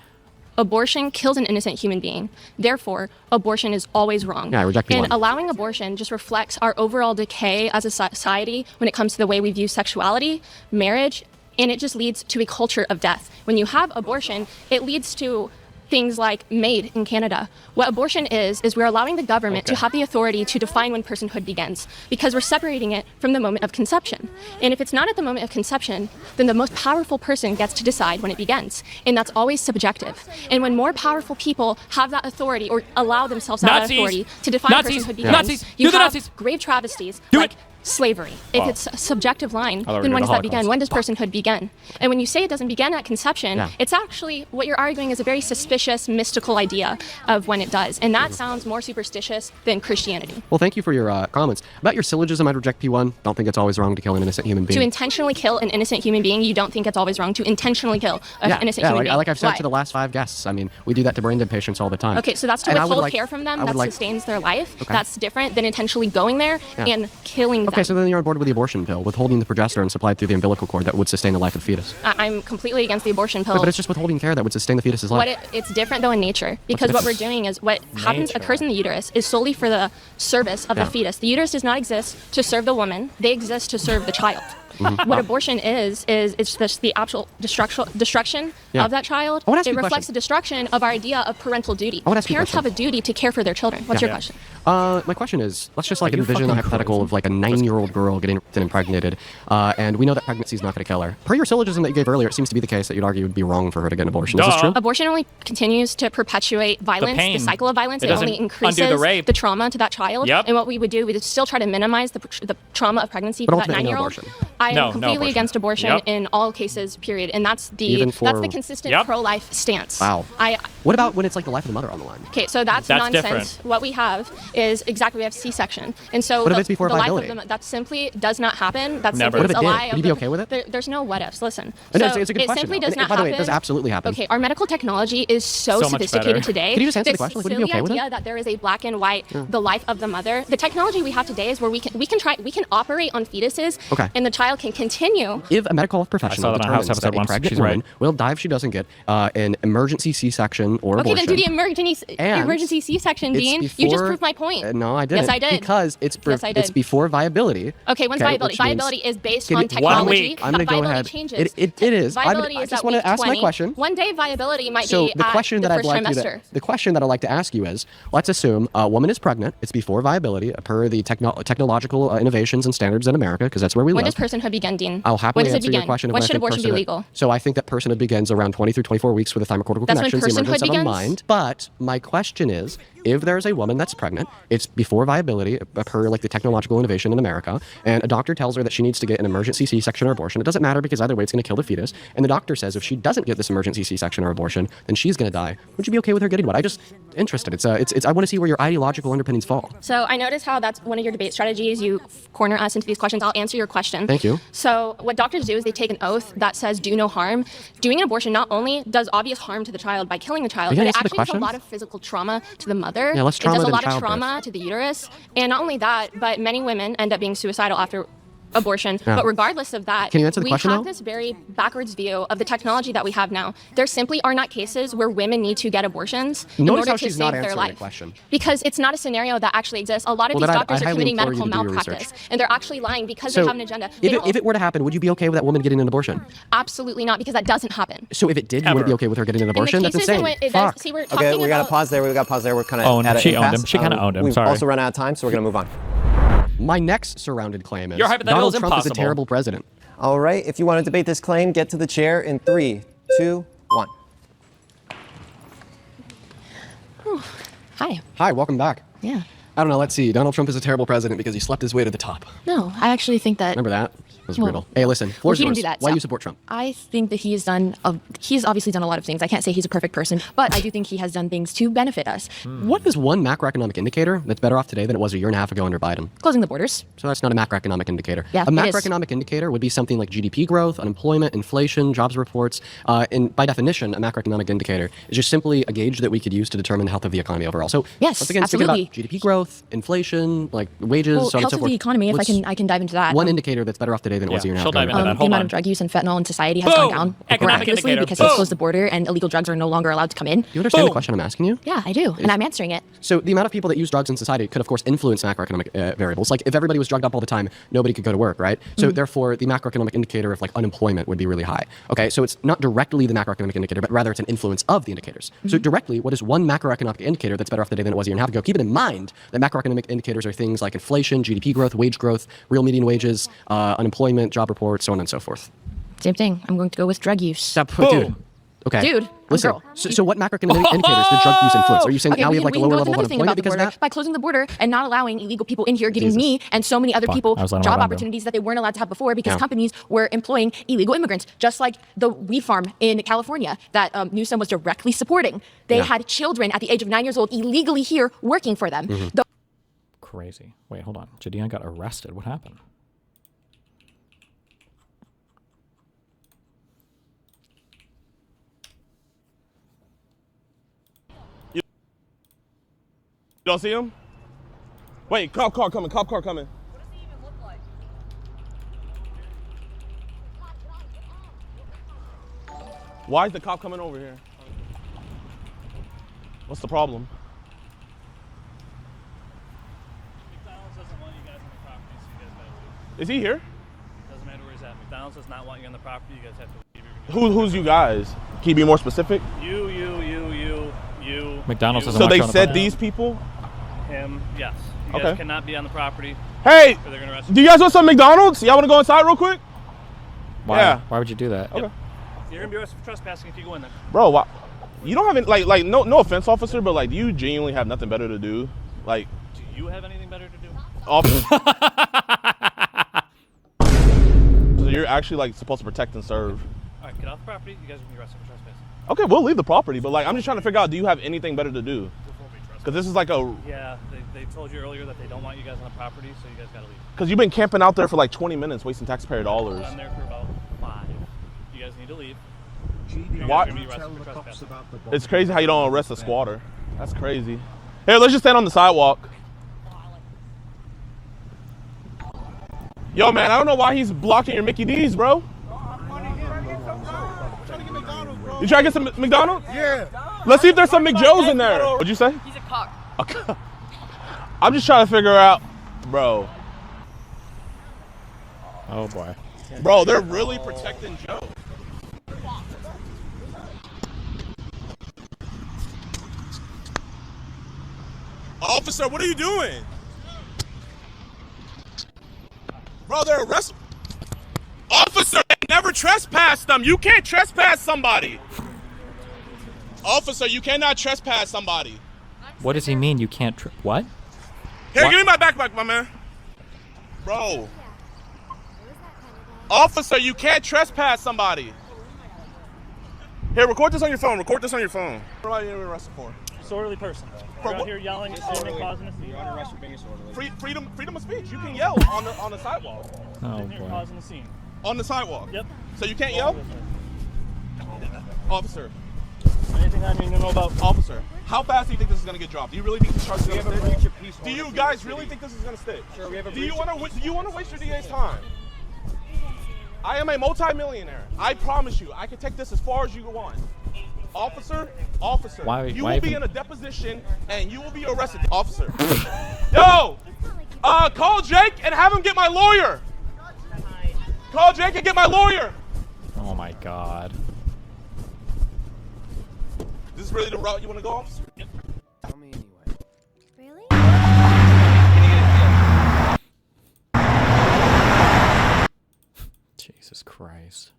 Abortion kills an innocent human being. Therefore, abortion is always wrong. Yeah, I reject And one. allowing abortion just reflects our overall decay as a society when it comes to the way we view sexuality, marriage, and it just leads to a culture of death. When you have abortion, it leads to things like MAID in Canada. What abortion is we're allowing the government to have the authority to define when personhood begins because we're separating it from the moment of conception. And if it's not at the moment of conception, then the most powerful person gets to decide when it begins. And that's always subjective. And when more powerful people have that authority or allow themselves that Nazis! authority to define Nazis! personhood begins, Nazis! you Do the have Nazis! grave travesties Do like it! slavery. If Wow. it's a subjective line, thought we were then when doing does the that begin? Holocaust. When does personhood begin? And when you say it doesn't begin at conception, Yeah. it's actually what you're arguing is a very suspicious, mystical idea of when it does. And that sounds more superstitious than Christianity. Well, thank you for your comments. About your syllogism, I'd reject P1. Don't think it's always wrong to kill an innocent human being. To intentionally kill an innocent human being, you don't think it's always wrong to intentionally kill an innocent human being. Like I've said Why? to the last 5 guests. I mean, we do that to brain dead patients all the time. Okay, so that's to And I would withhold like- care from them I would that like- sustains their life. Okay. That's different than intentionally going there Yeah. and killing them. Okay, so then you're on board with the abortion pill, withholding the progesterone supplied through the umbilical cord that would sustain the life of the fetus. I'm completely against the abortion pill. But it's just withholding care that would sustain the fetus's life. It's different though in nature because what we're difference? doing is what happens Nature. occurs in the uterus is solely for the service of Yeah. the fetus. The uterus does not exist to serve the woman; they exist to serve the child. Mhm. What abortion is it's just the actual destruction Yeah. of that child. I wanna ask It you a reflects question. the destruction of our idea of parental duty. I wanna ask you a Parents have question. a duty to care for their children. What's Yeah. your question? My question is, let's just like Are you envision a fucking hypothetical crazy? of like a 9-year-old girl getting raped and impregnated, and we know that pregnancy is not going to kill her. Per your syllogism that you gave earlier, it seems to be the case that you'd argue it would be wrong for her to get an abortion. Is this Duh. true? Abortion only continues to perpetuate violence, the pain. cycle of violence. It It, doesn't only undo increases the rape. the trauma to that child. Yep. And what we would do, we would still try to minimize the trauma of pregnancy But for that ultimately, no 9-year-old. abortion. I am No completely abortion. against abortion Yep. in all cases, period. And that's Even the for- consistent Yep. pro-life stance. Wow. I What about when it's like the life of the mother on the line? Okay, so that's That's nonsense. different. What we have is exactly we have C-section, and so What if it's before the life viability? of that simply does not happen. That's Never. simply What if it's it a did? lie. Would of you be the- okay with it? There's no what ifs. Listen, No, so it's a good it question, simply though. does And not by the way, happen. it does absolutely happen. Okay, our medical technology is so So much sophisticated better. today. Can you just answer the this question? Would you be silly okay with it? idea that there is a black and white, the life of the mother. The technology we have today is where we can operate on fetuses, Okay. and the child child can continue. If a medical professional I saw that on House determines episode that a once. pregnant She's woman right. will die if she doesn't get an emergency C-section or Okay, abortion. then do the emergency C-section, it's Dean. You just before- proved my point. No, I didn't. Yes, I did. Because it's Yes, I did. it's before viability. Okay, when's viability? which means- Viability is based Can on you- technology. I'm going to go Viability ahead. changes. It is. Viability I is just at want week to ask 20. my question. One day viability might So be the question at that the I'd first like trimester. you to, the question that I'd like to ask you is, let's assume a woman is pregnant. It's before viability, per the technological innovations and standards in America, because that's where we When live. does personhood begin, Dean? I'll happily when does it answer begin? your question. of When I should think abortion be personhood- legal? So I think that personhood begins around 20 through 24 weeks with the thymocortical That's when connections, the emergence personhood of a begins? mind. But my question is, if there's a woman that's pregnant, it's before viability, per like the technological innovation in America, and a doctor tells her that she needs to get an emergency C-section or abortion. It doesn't matter because either way it's going to kill the fetus. And the doctor says if she doesn't get this emergency C-section or abortion, then she's going to die. Would you be okay with her getting one? I just interested. It's I want to see where your ideological underpinnings fall. So I noticed how that's one of your debate strategies. You corner us into these questions. I'll answer your question. Thank you. So what doctors do is they take an oath that says do no harm. Doing an abortion not only does obvious harm to the child by killing the child, Are you but gonna it answer the actually does a questions? lot of physical trauma to the mother. Yeah, less It trauma does a than lot of childbirth. trauma to the uterus. And not only that, but many women end up being suicidal after abortion. Yeah. But regardless of that, Can you answer the we question, have though? this very backwards view of the technology that we have now. There simply are not cases where women need to get abortions in Notice order how to she's save not their answering the life. question. Because it's not a scenario that actually exists. A lot of Well, these then doctors I are highly committing implore you medical to do your malpractice, research. and they're actually lying because So they have an agenda. They don't- if it were to happen, would you be okay with that woman getting an abortion? Absolutely not, because that doesn't happen. So if it did, you wouldn't be okay with her getting an abortion? That's cases in insane. which it does- Fuck. see, we're Okay, talking we got to about- pause there. We got to pause there. We're kind of Owned. at an She owned impasse. him. She kinda owned him. We've Sorry. also run out of time, so we're going to move on. My next surrounded claim is Your hypothetical Donald is Trump is a impossible. terrible president. All right, if you want to debate this claim, get to the chair in 3, 2, 1. Hi. Hi, welcome back. Yeah. I don't know, let's see. Donald Trump is a terrible president because he slept his way to the top. No, I actually think that. Remember that? It was Well, brutal. Hey, listen, floor's he didn't yours. do that, Why do so- you support Trump? I think that he's obviously done a lot of things. I can't say he's a perfect person, but I do think he has done things to benefit us. What is one macroeconomic indicator that's better off today than it was a year and a half ago under Biden? Closing the borders. So that's not a macroeconomic indicator. Yeah, a it is. macroeconomic indicator would be something like GDP growth, unemployment, inflation, jobs reports. And by definition, a macroeconomic indicator is just simply a gauge that we could use to determine the health of the economy overall. So Yes, once again, absolutely. speaking about GDP growth, inflation, like wages, Well, so on and health so of forth. the economy. If What's I can dive into that. one indicator that's better off today than it was a year and a half she'll ago. dive into that. The Hold amount on. of drug use and fentanyl in society has Boom! gone down Economic miraculously indicator. because they Boom! closed the border and illegal drugs are no longer allowed to come in. Do you understand the Boom! question I'm asking you? Yeah, I do, and I'm answering it. So the amount of people that use drugs in society could, of course, influence macroeconomic variables. Like if everybody was drugged up all the time, nobody could go to work, right? So therefore, the macroeconomic indicator of like unemployment would be really high. Okay, so it's not directly the macroeconomic indicator, but rather it's an influence of the indicators. So directly, what is one macroeconomic indicator that's better off today than it was a year and a half ago? Keeping in mind that macroeconomic indicators are things like inflation, GDP growth, wage growth, real median wages, unemployment, job reports, so on and so forth. Same thing. I'm going to go with drug use. Stop, dude. Okay. Dude, I'm listen. girl. So what macroeconomic indicators did drug use influence? Are you saying Okay, now we have like a can lower go with level of another thing about unemployment the because of border. that? By closing the border and not allowing illegal people in here, giving Jesus. me and so many other Fuck, people I was letting job my run go. opportunities that they weren't allowed to have before because Yeah. companies were employing illegal immigrants, just like the weed farm in California that Newsom was directly supporting. They Yeah. had children at the age of 9 years old illegally here working for them. The Crazy. Wait, hold on. Jadina got arrested. What happened? You don't see him? Wait, cop car coming, cop car coming. Why is the cop coming over here? What's the problem? McDonald's doesn't want you guys on the property, so you guys gotta leave. Is he here? Doesn't matter where he's at. McDonald's does not want you on the property. You guys have to leave. Who's you guys? Can you be more specific? You. McDonald's you. doesn't So want they you on the said property. these people? Him, yes. You guys Okay. cannot be on the property. Hey, or they're gonna arrest do you guys want some McDonald's? Y'all want to go inside real quick? Why? Yeah. Why would you do that? Okay. You're gonna be arrested for trespassing if you go in there. Bro, why? You don't have any, like no offense, officer, but like, do you genuinely have nothing better to do? Like, Do you have anything better to do? officer. So you're actually like supposed to protect and serve. All right, get off the property. You guys will be arrested for trespassing. Okay, we'll leave the property, but like, I'm just trying to figure out, do you have anything better to do? Because this is like a, Yeah, they told you earlier that they don't want you guys on the property, so you guys gotta leave. because you've been camping out there for like 20 minutes, wasting taxpayer dollars. I'm there for about 5. You guys need to leave. Why? You're gonna be arrested for trespassing. It's crazy how you don't arrest a squatter. That's crazy. Here, let's just stand on the sidewalk. Yo, man, I don't know why he's blocking your Mickey D's, bro. You trying to get some McDonald's? Yeah. Let's see if there's some McJoes in there. What'd you say? He's a cock. I'm just trying to figure out, bro. Oh boy. Bro, they're really protecting Joe. Officer, what are you doing? Bro, they're arresting. Officer, they never trespassed them. You can't trespass somebody. Officer, you cannot trespass somebody. What does he mean? You can't? What? Here, What? give me my backpack, my man. Bro. Officer, you can't trespass somebody. Here, record this on your phone. Record this on your phone. What are you arrested for? Disorderly person. You're out here yelling and screaming, causing a scene. You're under arrest for being disorderly. Freedom of speech. You can yell on the sidewalk. Oh You're boy. causing a scene. On the sidewalk. Yep. So you can't yell? Officer. Anything I need to know about? Officer, how fast do you think this is going to get dropped? Do you really think this charge is going to stick? Do you guys really think this is going to stick? Sure, we have a Do you want to waste your DA's time? I am a multi-millionaire. I promise you, I can take this as far as you want. Officer, you will be in a deposition and you will be arrested. Officer. Yo! Call Jake and have him get my lawyer. Call Jake and get my lawyer. Oh my God. This is really the route you want to go, officer? Yep. Tell me anyway. Jesus Christ.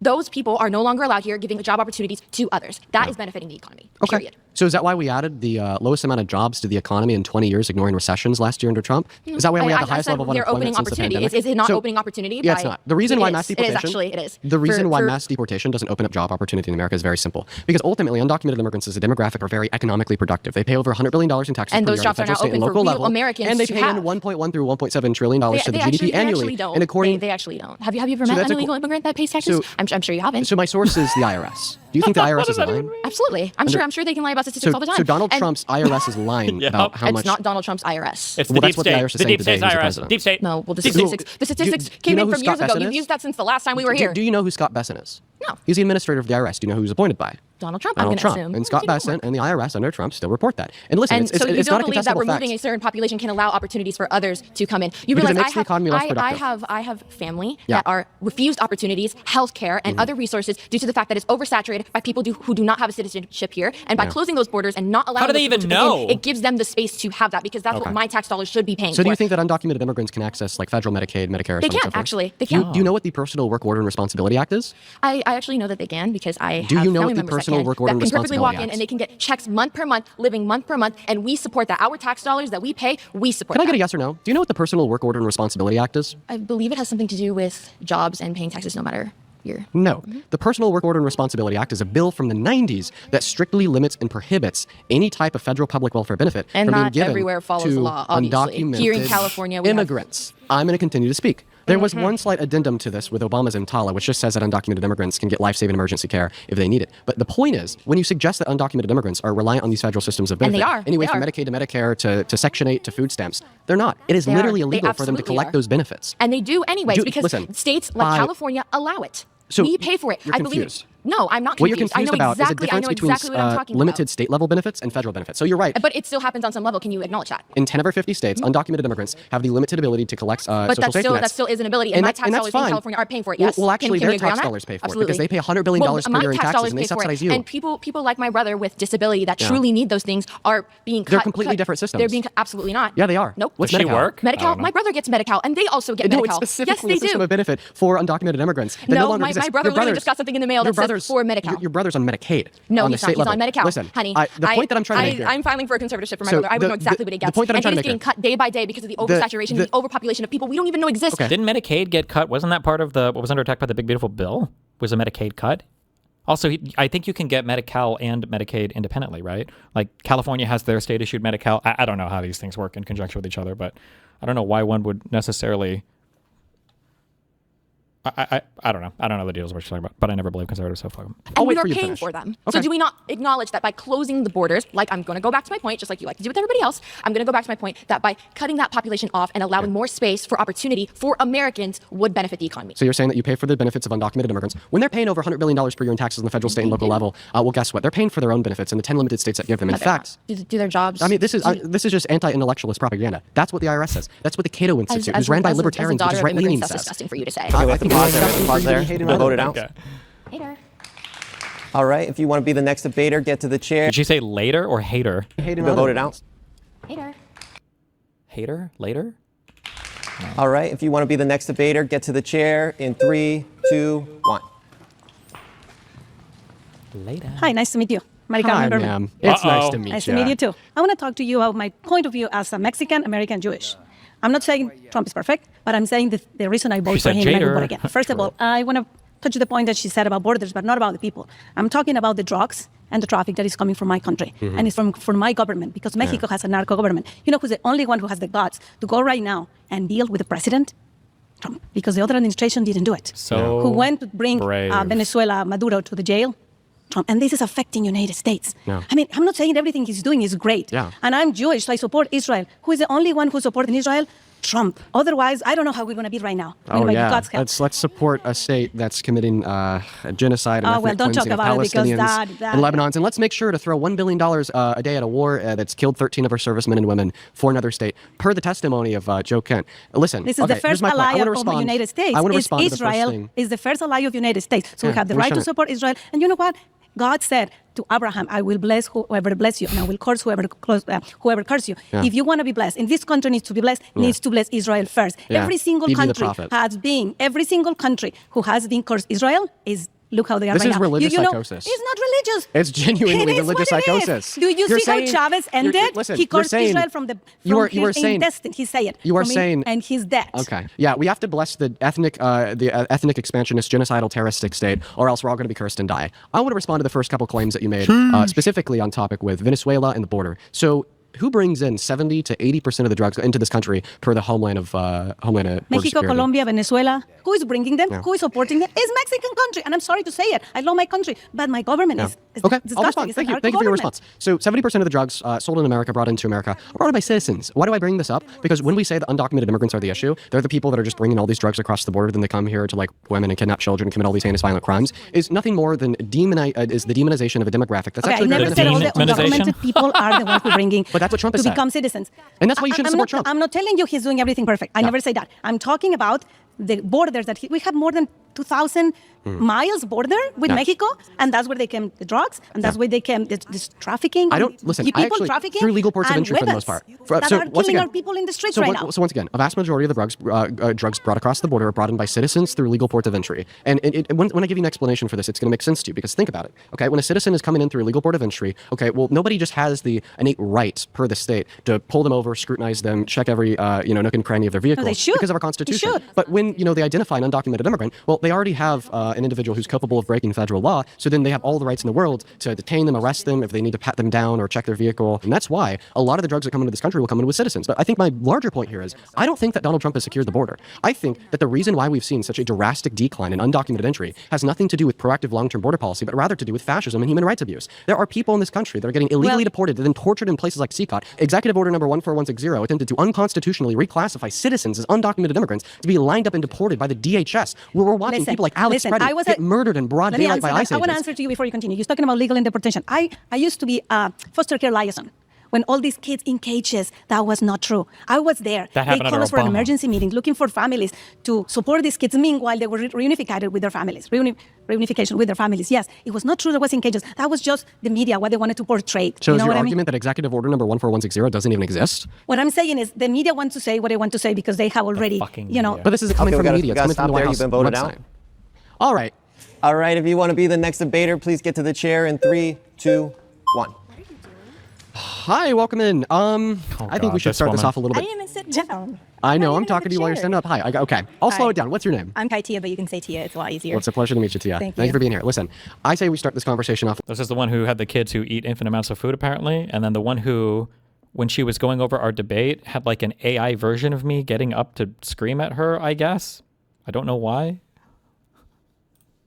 Those people are no longer allowed here, giving job opportunities to others. That is benefiting the economy. Okay. Period. So is that why we added the lowest amount of jobs to the economy in 20 years, ignoring recessions last year under Trump? Is that why we had the highest level of they're unemployment opening since the opportunity. pandemic? Is it not So- opening opportunity? Yeah, it's not. The reason why mass deportation. It is actually. It is. The reason why For- mass deportation doesn't open up job opportunity in America is very simple. Because ultimately, undocumented immigrants as a demographic are very economically productive. They pay over $100 billion in taxes And per those year jobs on are the now federal, state, and open for local real level, Americans and they to pay in have. $1.1 through $1.7 trillion to the GDP they annually. actually don't. And according, They actually don't. Have you ever So met that's an a- illegal immigrant that pays taxes? so- I'm sure you haven't. so my source is the IRS. Do you think the IRS is lying? Absolutely. I'm sure they can lie about statistics all the time. So Donald And Trump's IRS is lying about how it's much. not Donald Trump's IRS. It's Well, the that's deep what the state. IRS is The saying deep today. state's He's the IRS. president. Deep state. No, well, the Deep- statistics Do you came know in who from years Scott ago. Besson You've is? used that since the last time we were here. Do you know who Scott Besson is? No. He's the administrator of the IRS. Do you know who he's appointed by? Donald Trump, I'm Donald going to Trump. assume. And Scott Besson and the IRS under Trump still report that. And listen, And it's so you not don't a believe that contestable removing fact. a certain population can allow opportunities for others to come in. You Because it realize makes the economy less productive. I have family Yeah. that are refused opportunities, healthcare, and other resources due to the fact that it's oversaturated by people who do not have a citizenship here. And by Yeah. closing those borders and not allowing do they those people even to come know? in, it gives them the space to have that because that's Okay. what my tax dollars should be paying So for. do you think that undocumented immigrants can access like federal Medicaid, Medicare, They so on and can, so forth? actually. They Do you- can. Do you know what the Personal Work Order and Responsibility Act is? I actually know that they can because I Do have you know family what the members Personal that Work Order and can perfectly walk Responsibility in Act? and they can get checks month per month, living month per month, and we support that. Our tax dollars that we pay, we support Can I that. get a yes or no? Do you know what the Personal Work Order and Responsibility Act is? I believe it has something to do with jobs and paying taxes no matter your. No. The Personal Work Order and Responsibility Act is a bill from the 90s that strictly limits and prohibits any type of federal public welfare benefit And from being not given everywhere follows to the law, obviously. undocumented Here in California, we have- immigrants. I'm going to continue to speak. There was one slight addendum to this with Obama's EMTALA, which just says that undocumented immigrants can get life-saving emergency care if they need it. But the point is, when you suggest that undocumented immigrants are reliant on these federal systems of And benefit, they are. anyway, They from are. Medicaid to Medicare to Section 8 to food stamps, they're not. It is They literally are. They illegal for them to absolutely collect are. those benefits. And they do anyways because listen, states like by- California allow it. So we pay for it. you're I believe confused. it. No, I'm not What you're confused. confused I know about is the exactly. I difference know between exactly what I'm talking limited about. state level benefits and federal benefits. So you're right. But it still happens on some level. Can you acknowledge that? In 10 of our 50 states, undocumented immigrants have the limited ability to collect But social that safety still, nets. that still is an ability. And, my that- tax that's dollars in fine. California are paying for it. Well- Yes. Well, actually, can their we agree tax on that? dollars pay for it Absolutely. because they pay $100 billion Well, per my year in tax taxes dollars and they pay for subsidize it. you. And people like my brother with disability that Yeah. truly need those things are being cut. They're completely different systems. They're being absolutely not. Yeah, they are. Nope. What's Does she Medi-Cal? work? I Medi-Cal. don't know. My brother gets Medi-Cal, and they also get No, Medi-Cal. it's specifically Yes, a they system do. of benefit for undocumented immigrants. that No, longer my exists. brother Your literally brothers- just got something in the mail your that says brothers- for Medi-Cal. Your brother's on Medicaid. No, on the he's state not. He's level. on Medi-Cal. Listen, honey. the point that I'm trying to make here. I'm filing for a conservatorship for my So brother. I would know exactly what he the gets. point that I'm And trying he to is getting make here. cut day by day because of the oversaturation and the overpopulation of people we don't even know exist. Didn't Medicaid get cut? Wasn't that part of what was under attack by the Big Beautiful Bill? Was a Medicaid cut? Also, I think you can get Medi-Cal and Medicaid independently, right? Like California has their state-issued Medi-Cal. I don't know how these things work in conjunction with each other, but I don't know why one would necessarily I don't know. I don't know the deals we're talking about, but I never believe conservatives, so fuck them. And we are paying for them. So do we not acknowledge that by closing the borders, like I'm going to go back to my point, just like you like to do with everybody else, I'm going to go back to my point that by cutting that population off and allowing more space for opportunity for Americans would benefit the economy. So you're saying that you pay for the benefits of undocumented immigrants. When they're paying over $100 billion per year in taxes on the federal, state, and local level, well, guess what? They're paying for their own benefits in the 10 limited states that give them. In fact, do their jobs. I mean, this is just anti-intellectualist propaganda. That's what the IRS says. That's what the Cato Institute, who's ran by libertarians, which is right-leaning, says. That's disgusting for you to say. I think pause there. We'll vote it out. Hater. All right, if you want to be the next debater, get to the chair. Did she say later or hater? We'll vote it out. Hater. Hater? Later? All right, if you want to be the next debater, get to the chair in 3, 2, 1. Later. Hi, nice to meet you. Marika Hi, Memberman. ma'am. It's nice to meet you. Nice to meet you too. I want to talk to you about my point of view as a Mexican, American, Jewish. I'm not saying Trump is perfect, but I'm saying the reason I vote for him and I will vote again. First of all, I want to touch the point that she said about borders, but not about the people. I'm talking about the drugs and the traffic that is coming from my country. Mhm. And it's from my government, because Mexico has a narco government. You know who's the only one who has the guts to go right now and deal with the president? Trump. Because the other administration didn't do it. So who went to bring brave. Venezuela, Maduro to the jail? Trump. And this is affecting United States. Yeah. I mean, I'm not saying everything he's doing is great. Yeah. And I'm Jewish, so I support Israel. Who is the only one who supports Israel? Trump. Otherwise, I don't know how we're going to be right now. I mean, Oh by yeah, God's help. let's support a state that's committing genocide and Oh, well, ethnic don't talk cleansing of about it, because Palestinians that- and Lebanons, and let's make sure to throw $1 billion a day at a war that's killed 13 of our servicemen and women for another state, per the testimony of Joe Kent. Listen, This is okay, the here's first my point. I ally wanna of the respond- United States. I want to Is respond to the first Israel thing. is the first ally of the United States. So we Yeah, have the we right to shouldn't. support Israel. And you know what? God said to Abraham, I will bless whoever bless you, and I will curse whoever curse you. Yeah. If you want to be blessed, and this country needs to be blessed, needs to bless Israel first. Yeah. Every single He'd be the country prophet. every single country who has been cursed Israel is, look how they are This right is now. religious you know, psychosis. It's not religious. It's genuinely It is religious what it is. psychosis. Do you You're see saying- how Chavez you're- ended? listen, He you're cursed saying- Israel from you are his saying- intestine. He said it. You are from saying- and he's dead. Okay. Yeah, we have to bless the ethnic expansionist, genocidal, terroristic state, or else we're all going to be cursed and die. I want to respond to the first couple claims that you made, specifically on topic with Venezuela and the border. So, who brings in 70 to 80% of the drugs into this country per the Homeland of Border Mexico, Security? Colombia, Venezuela. Who is bringing them? Yeah. Who is supporting them? It's Mexican country. And I'm sorry to say it. I love my country. But my government Yeah. is Okay, disgusting. I'll respond. It's Thank a you. Thank you for your narco-government. response. So 70% of the drugs sold in America, brought into America, are brought in by citizens. Why do I bring this up? Because when we say that undocumented immigrants are the issue, they're the people that are just bringing all these drugs across the border, then they come here to like women and kidnap children and commit all these heinous violent crimes, is nothing more than the demonization of a demographic that's Okay, I actually never said all the undocumented people are the ones who are bringing But that's what Trump to has said. become citizens. And that's why you shouldn't support Trump. I'm not telling you he's doing everything perfect. I never say that. I'm talking about the borders that we have more than 2,000 miles border with Yeah. Mexico, and that's where they came the drugs, and that's where they came this trafficking. I don't listen. People I actually trafficking through legal ports of and entry for the most weapons part. that So are once killing again, our people in the streets so right on- now. So once again, a vast majority of the drugs brought across the border are brought in by citizens through legal ports of entry. And when I give you an explanation for this, it's going to make sense to you, because think about it. Okay, when a citizen is coming in through a legal port of entry, okay, well, nobody just has the innate right per the state to pull them over, scrutinize them, check every nook and cranny of their vehicle they should. because of our They Constitution. should. But when they identify an undocumented immigrant, well, they already have an individual who's culpable of breaking federal law. So then they have all the rights in the world to detain them, arrest them if they need to pat them down or check their vehicle. And that's why a lot of the drugs that come into this country will come in with citizens. But I think my larger point here is I don't think that Donald Trump has secured the border. I think that the reason why we've seen such a drastic decline in undocumented entry has nothing to do with proactive long-term border policy, but rather to do with fascism and human rights abuse. There are people in this country that are getting illegally deported and then tortured in places like CCOT. Executive Order number 14160 attempted to unconstitutionally reclassify citizens as undocumented immigrants to be lined up and deported by the DHS, where we're watching people like Alex Preddy get murdered in broad daylight by ICE I want to agents. answer to you before you continue. You're talking about legal and deportation. I used to be a foster care liaison. When all these kids in cages, that was not true. I was there. That They happened called under us for an Obama. emergency meeting, looking for families to support these kids. Meanwhile, they were reunificated with their families. Reunification with their families. Yes, it was not true that was in cages. That was just the media, what they wanted to portray. So You is know your what I mean? argument that Executive Order number 14160 doesn't even exist? What I'm saying is the media want to say what they want to say because they have already, But this isn't coming Okay, from we the gotta- media. we It's gotta coming from stop the White there. House You've been voted website. out. All right. All right, if you want to be the next debater, please get to the chair in 3, 2, 1. Hi, welcome in. I think we should start this off a little I bit. didn't even sit down. I know, I'm talking to you while you're standing up. Hi, okay. I'll slow Hi. it down. What's your name? I'm Kaitia, but you can say Tia. It's a lot easier. Well, it's a pleasure to meet you, Tia. Thank you you. for being here. Listen, I say we start this conversation off. This is the one who had the kids who eat infinite amounts of food, apparently. And then the one who, when she was going over our debate, had like an AI version of me getting up to scream at her, I guess. I don't know why.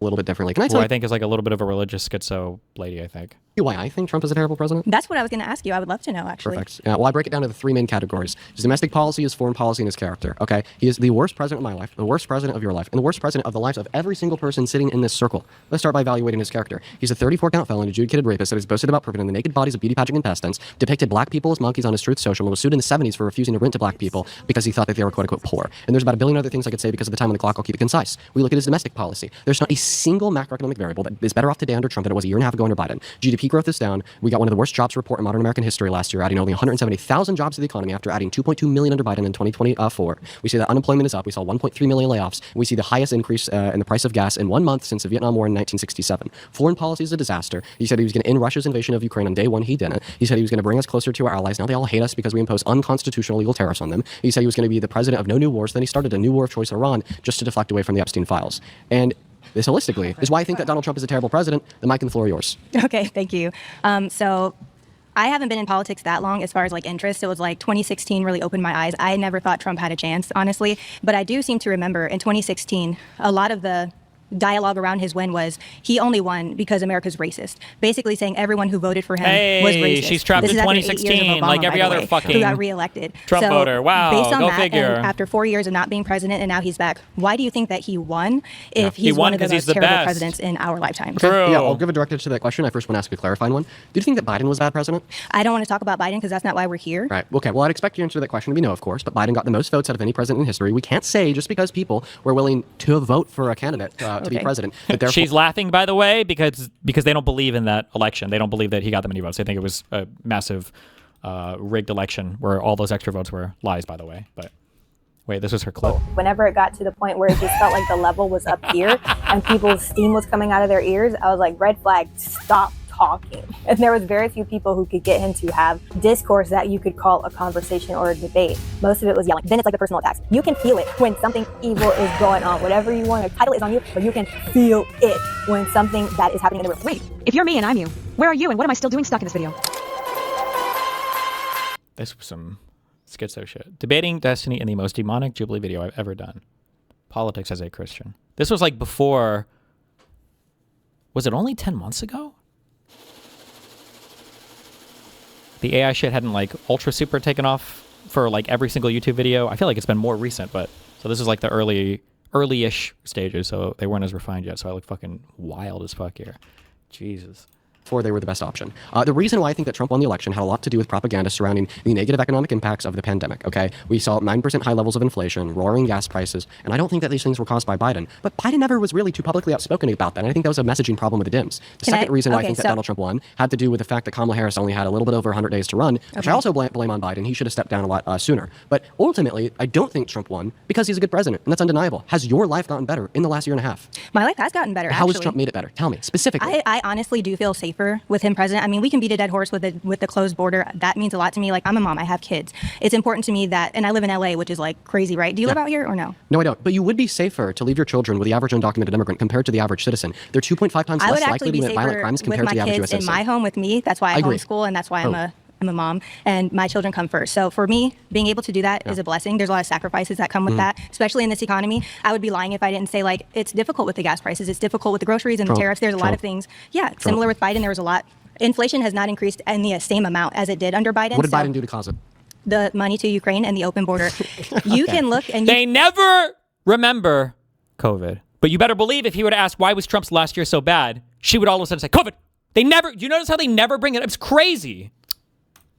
a little bit differently. Can I tell Who you I think is like a little bit of a religious schizo lady, I think. why I think Trump is a terrible president? That's what I was going to ask you. I would love to know, actually. Perfect. Well, I break it down to the three main categories. His domestic policy, his foreign policy, and his character. Okay? He is the worst president of my life, the worst president of your life, and the worst president of the lives of every single person sitting in this circle. Let's start by evaluating his character. He's a 34-count felon, adjudicated rapist that has boasted about preventing the naked bodies of beauty pageant contestants, depicted black people as monkeys on his Truth Social, and was sued in the 70s for refusing to rent to black people because he thought that they were quote-unquote poor. And there's about a billion other things I could say because of the time on the clock. I'll keep it concise. We look at his domestic policy. There's not a single macroeconomic variable that is better off today under Trump than it was a year and a half ago under Biden. GDP growth is down. We got one of the worst jobs report in modern American history last year, adding only 170,000 jobs to the economy after adding 2.2 million under Biden in 2024. We see that unemployment is up. We saw 1.3 million layoffs. We see the highest increase in the price of gas in 1 month since the Vietnam War in 1967. Foreign policy is a disaster. He said he was going to end Russia's invasion of Ukraine on day one. He didn't. He said he was going to bring us closer to our allies. Now they all hate us because we impose unconstitutional legal tariffs on them. He said he was going to be the president of no new wars. Then he started a new war of choice in Iran just to deflect away from the Epstein files. And this holistically is why I think that Donald Trump is a terrible president. The mic and the floor are yours. Okay, thank you. So I haven't been in politics that long as far as like interest. It was like 2016 really opened my eyes. I never thought Trump had a chance, honestly. But I do seem to remember in 2016, a lot of the dialogue around his win was he only won because America's racist. Basically saying everyone who voted for him was racist. She's trapped in 2016 like every other fucking who got reelected. Trump voter. Wow, based on go that, figure. And after 4 years of not being president and now he's back, why do you think that he won if He he's won one of the 'cause he's most the terrible best. presidents in our lifetime? Okay. Yeah, I'll give a direct answer to that question. I first want to ask a clarifying one. Do you think that Biden was a bad president? I don't want to talk about Biden because that's not why we're here. Right. Okay. Well, I'd expect your answer to that question to be no, of course. But Biden got the most votes out of any president in history. We can't say just because people were willing to vote for a candidate to be president that therefore. She's laughing, by the way, because they don't believe in that election. They don't believe that he got that many votes. They think it was a massive rigged election where all those extra votes were lies, by the way. But wait, this was her clip. Whenever it got to the point where it just felt like the level was up here and people's steam was coming out of their ears, I was like, red flag, stop talking. And there was very few people who could get him to have discourse that you could call a conversation or a debate. Most of it was yelling. Then it's like the personal attacks. You can feel it when something evil is going on. Whatever you want to title is on you, but you can feel it when something that is happening in the room. Wait, if you're me and I'm you, where are you and what am I still doing stuck in this video? This was some schizo shit. Debating destiny in the most demonic Jubilee video I've ever done. Politics as a Christian. This was like before. Was it only 10 months ago? The AI shit hadn't like ultra super taken off for like every single YouTube video. I feel like it's been more recent, but so this is like the early-ish stages, so they weren't as refined yet. So I look fucking wild as fuck here. Jesus. Before they were the best option. The reason why I think that Trump won the election had a lot to do with propaganda surrounding the negative economic impacts of the pandemic, okay? We saw 9% high levels of inflation, roaring gas prices, and I don't think that these things were caused by Biden. But Biden never was really too publicly outspoken about that, and I think that was a messaging problem with the Dems. The second reason why I think that Donald Trump won had to do with the fact that Kamala Harris only had a little bit over 100 days to run, which I also blame on Biden. He should have stepped down a lot sooner. But ultimately, I don't think Trump won because he's a good president, and that's undeniable. Has your life gotten better in the last year and a half? My life has gotten better, How actually. has Trump made it better? Tell me, specifically. I honestly do feel safer with him president. I mean, we can beat a dead horse with the closed border. That means a lot to me. Like, I'm a mom. I have kids. It's important to me that, and I live in LA, which is like crazy, right? Do you live out here or no? No, I don't. But you would be safer to leave your children with the average undocumented immigrant compared to the average citizen. They're 2.5 times less likely to commit violent crimes compared to the average US with citizen. my kids in my home with me. That's why I homeschool, and that's why I'm a mom, and my children come first. So for me, being able to do that is a blessing. There's a lot of sacrifices that come with that, especially in this economy. I would be lying if I didn't say, like, it's difficult with the gas prices. It's difficult with the groceries and the tariffs. There's a lot of things. Yeah, similar with Biden. There was a lot. Inflation has not increased in the same amount as it did under Biden. What did Biden do to cause it? The money to Ukraine and the open border. You can look and they never remember COVID. But you better believe if he would have asked why was Trump's last year so bad, she would all of a sudden say COVID. They never. Do you notice how they never bring it up? It's crazy.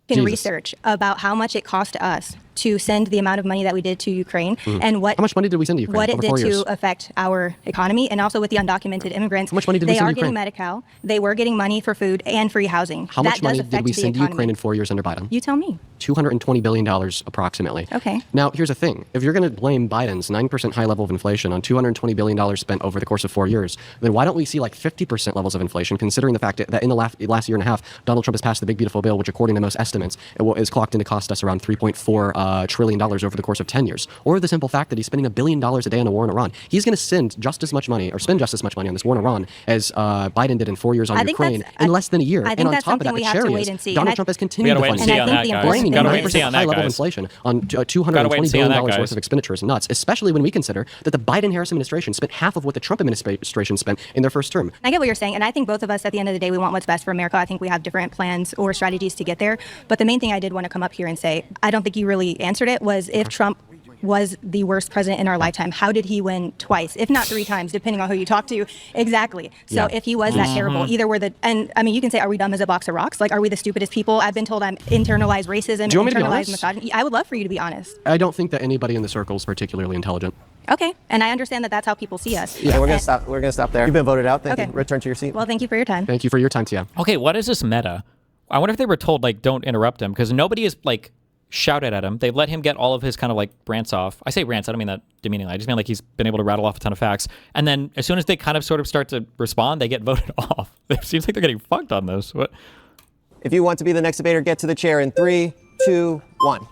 can research about how much it cost us to send the amount of money that we did to Ukraine and How much money did we send to Ukraine? what it over did 4 years? to affect our economy, and also with the undocumented immigrants. How much money did we they send are to getting Ukraine? Medi-Cal. They were getting money for food and free housing. How that much money does did affect we the send to economy. Ukraine in 4 years under Biden? You tell me. $220 billion approximately. Okay. Now, here's the thing. If you're going to blame Biden's 9% high level of inflation on $220 billion spent over the course of 4 years, then why don't we see like 50% levels of inflation, considering the fact that in the last year and a half, Donald Trump has passed the big beautiful bill, which according to most estimates, is clocked in to cost us around $3.4 trillion over the course of 10 years, or the simple fact that he's spending $1 billion a day on a war in Iran. He's going to spend just as much money on this war in Iran as Biden did in 4 years on Ukraine in less than a year. And on top of that, the cherry is Donald Trump has continued to fund blaming 9% high level inflation on $220 billion worth of expenditures nuts, especially when we consider that the Biden-Harris administration spent half of what the Trump administration spent in their first term. I get what you're saying, and I think both of us, at the end of the day, we want what's best for America. I think we have different plans or strategies to get there. But the main thing I did want to come up here and say, I don't think you really answered it, was if Trump was the worst president in our lifetime, how did he win twice, if not 3 times, depending on who you talk to? Exactly. So if he was that terrible, either we're and I mean, you can say, are we dumb as a box of rocks? Like, are we the stupidest people? I've been told I'm internalized racism, internalized misogyny. I would love for you to be honest. I don't think that anybody in the circle is particularly intelligent. Okay, and I understand that that's how people see us. Yeah, we're gonna stop. We're gonna stop there. You've been voted out. Thank you. Return to your seat. Well, thank you for your time. Thank you for your time, Tia. Okay, what is this meta? I wonder if they were told, like, don't interrupt him, because nobody is, like, shouted at him. They've let him get all of his kind of, like, rants off. I say rants, I don't mean that demeaningly. I just mean, like, he's been able to rattle off a ton of facts. And then as soon as they kind of sort of start to respond, they get voted off. It seems like they're getting fucked on this. What? If you want to be the next debater, get to the chair in 3, 2, 1.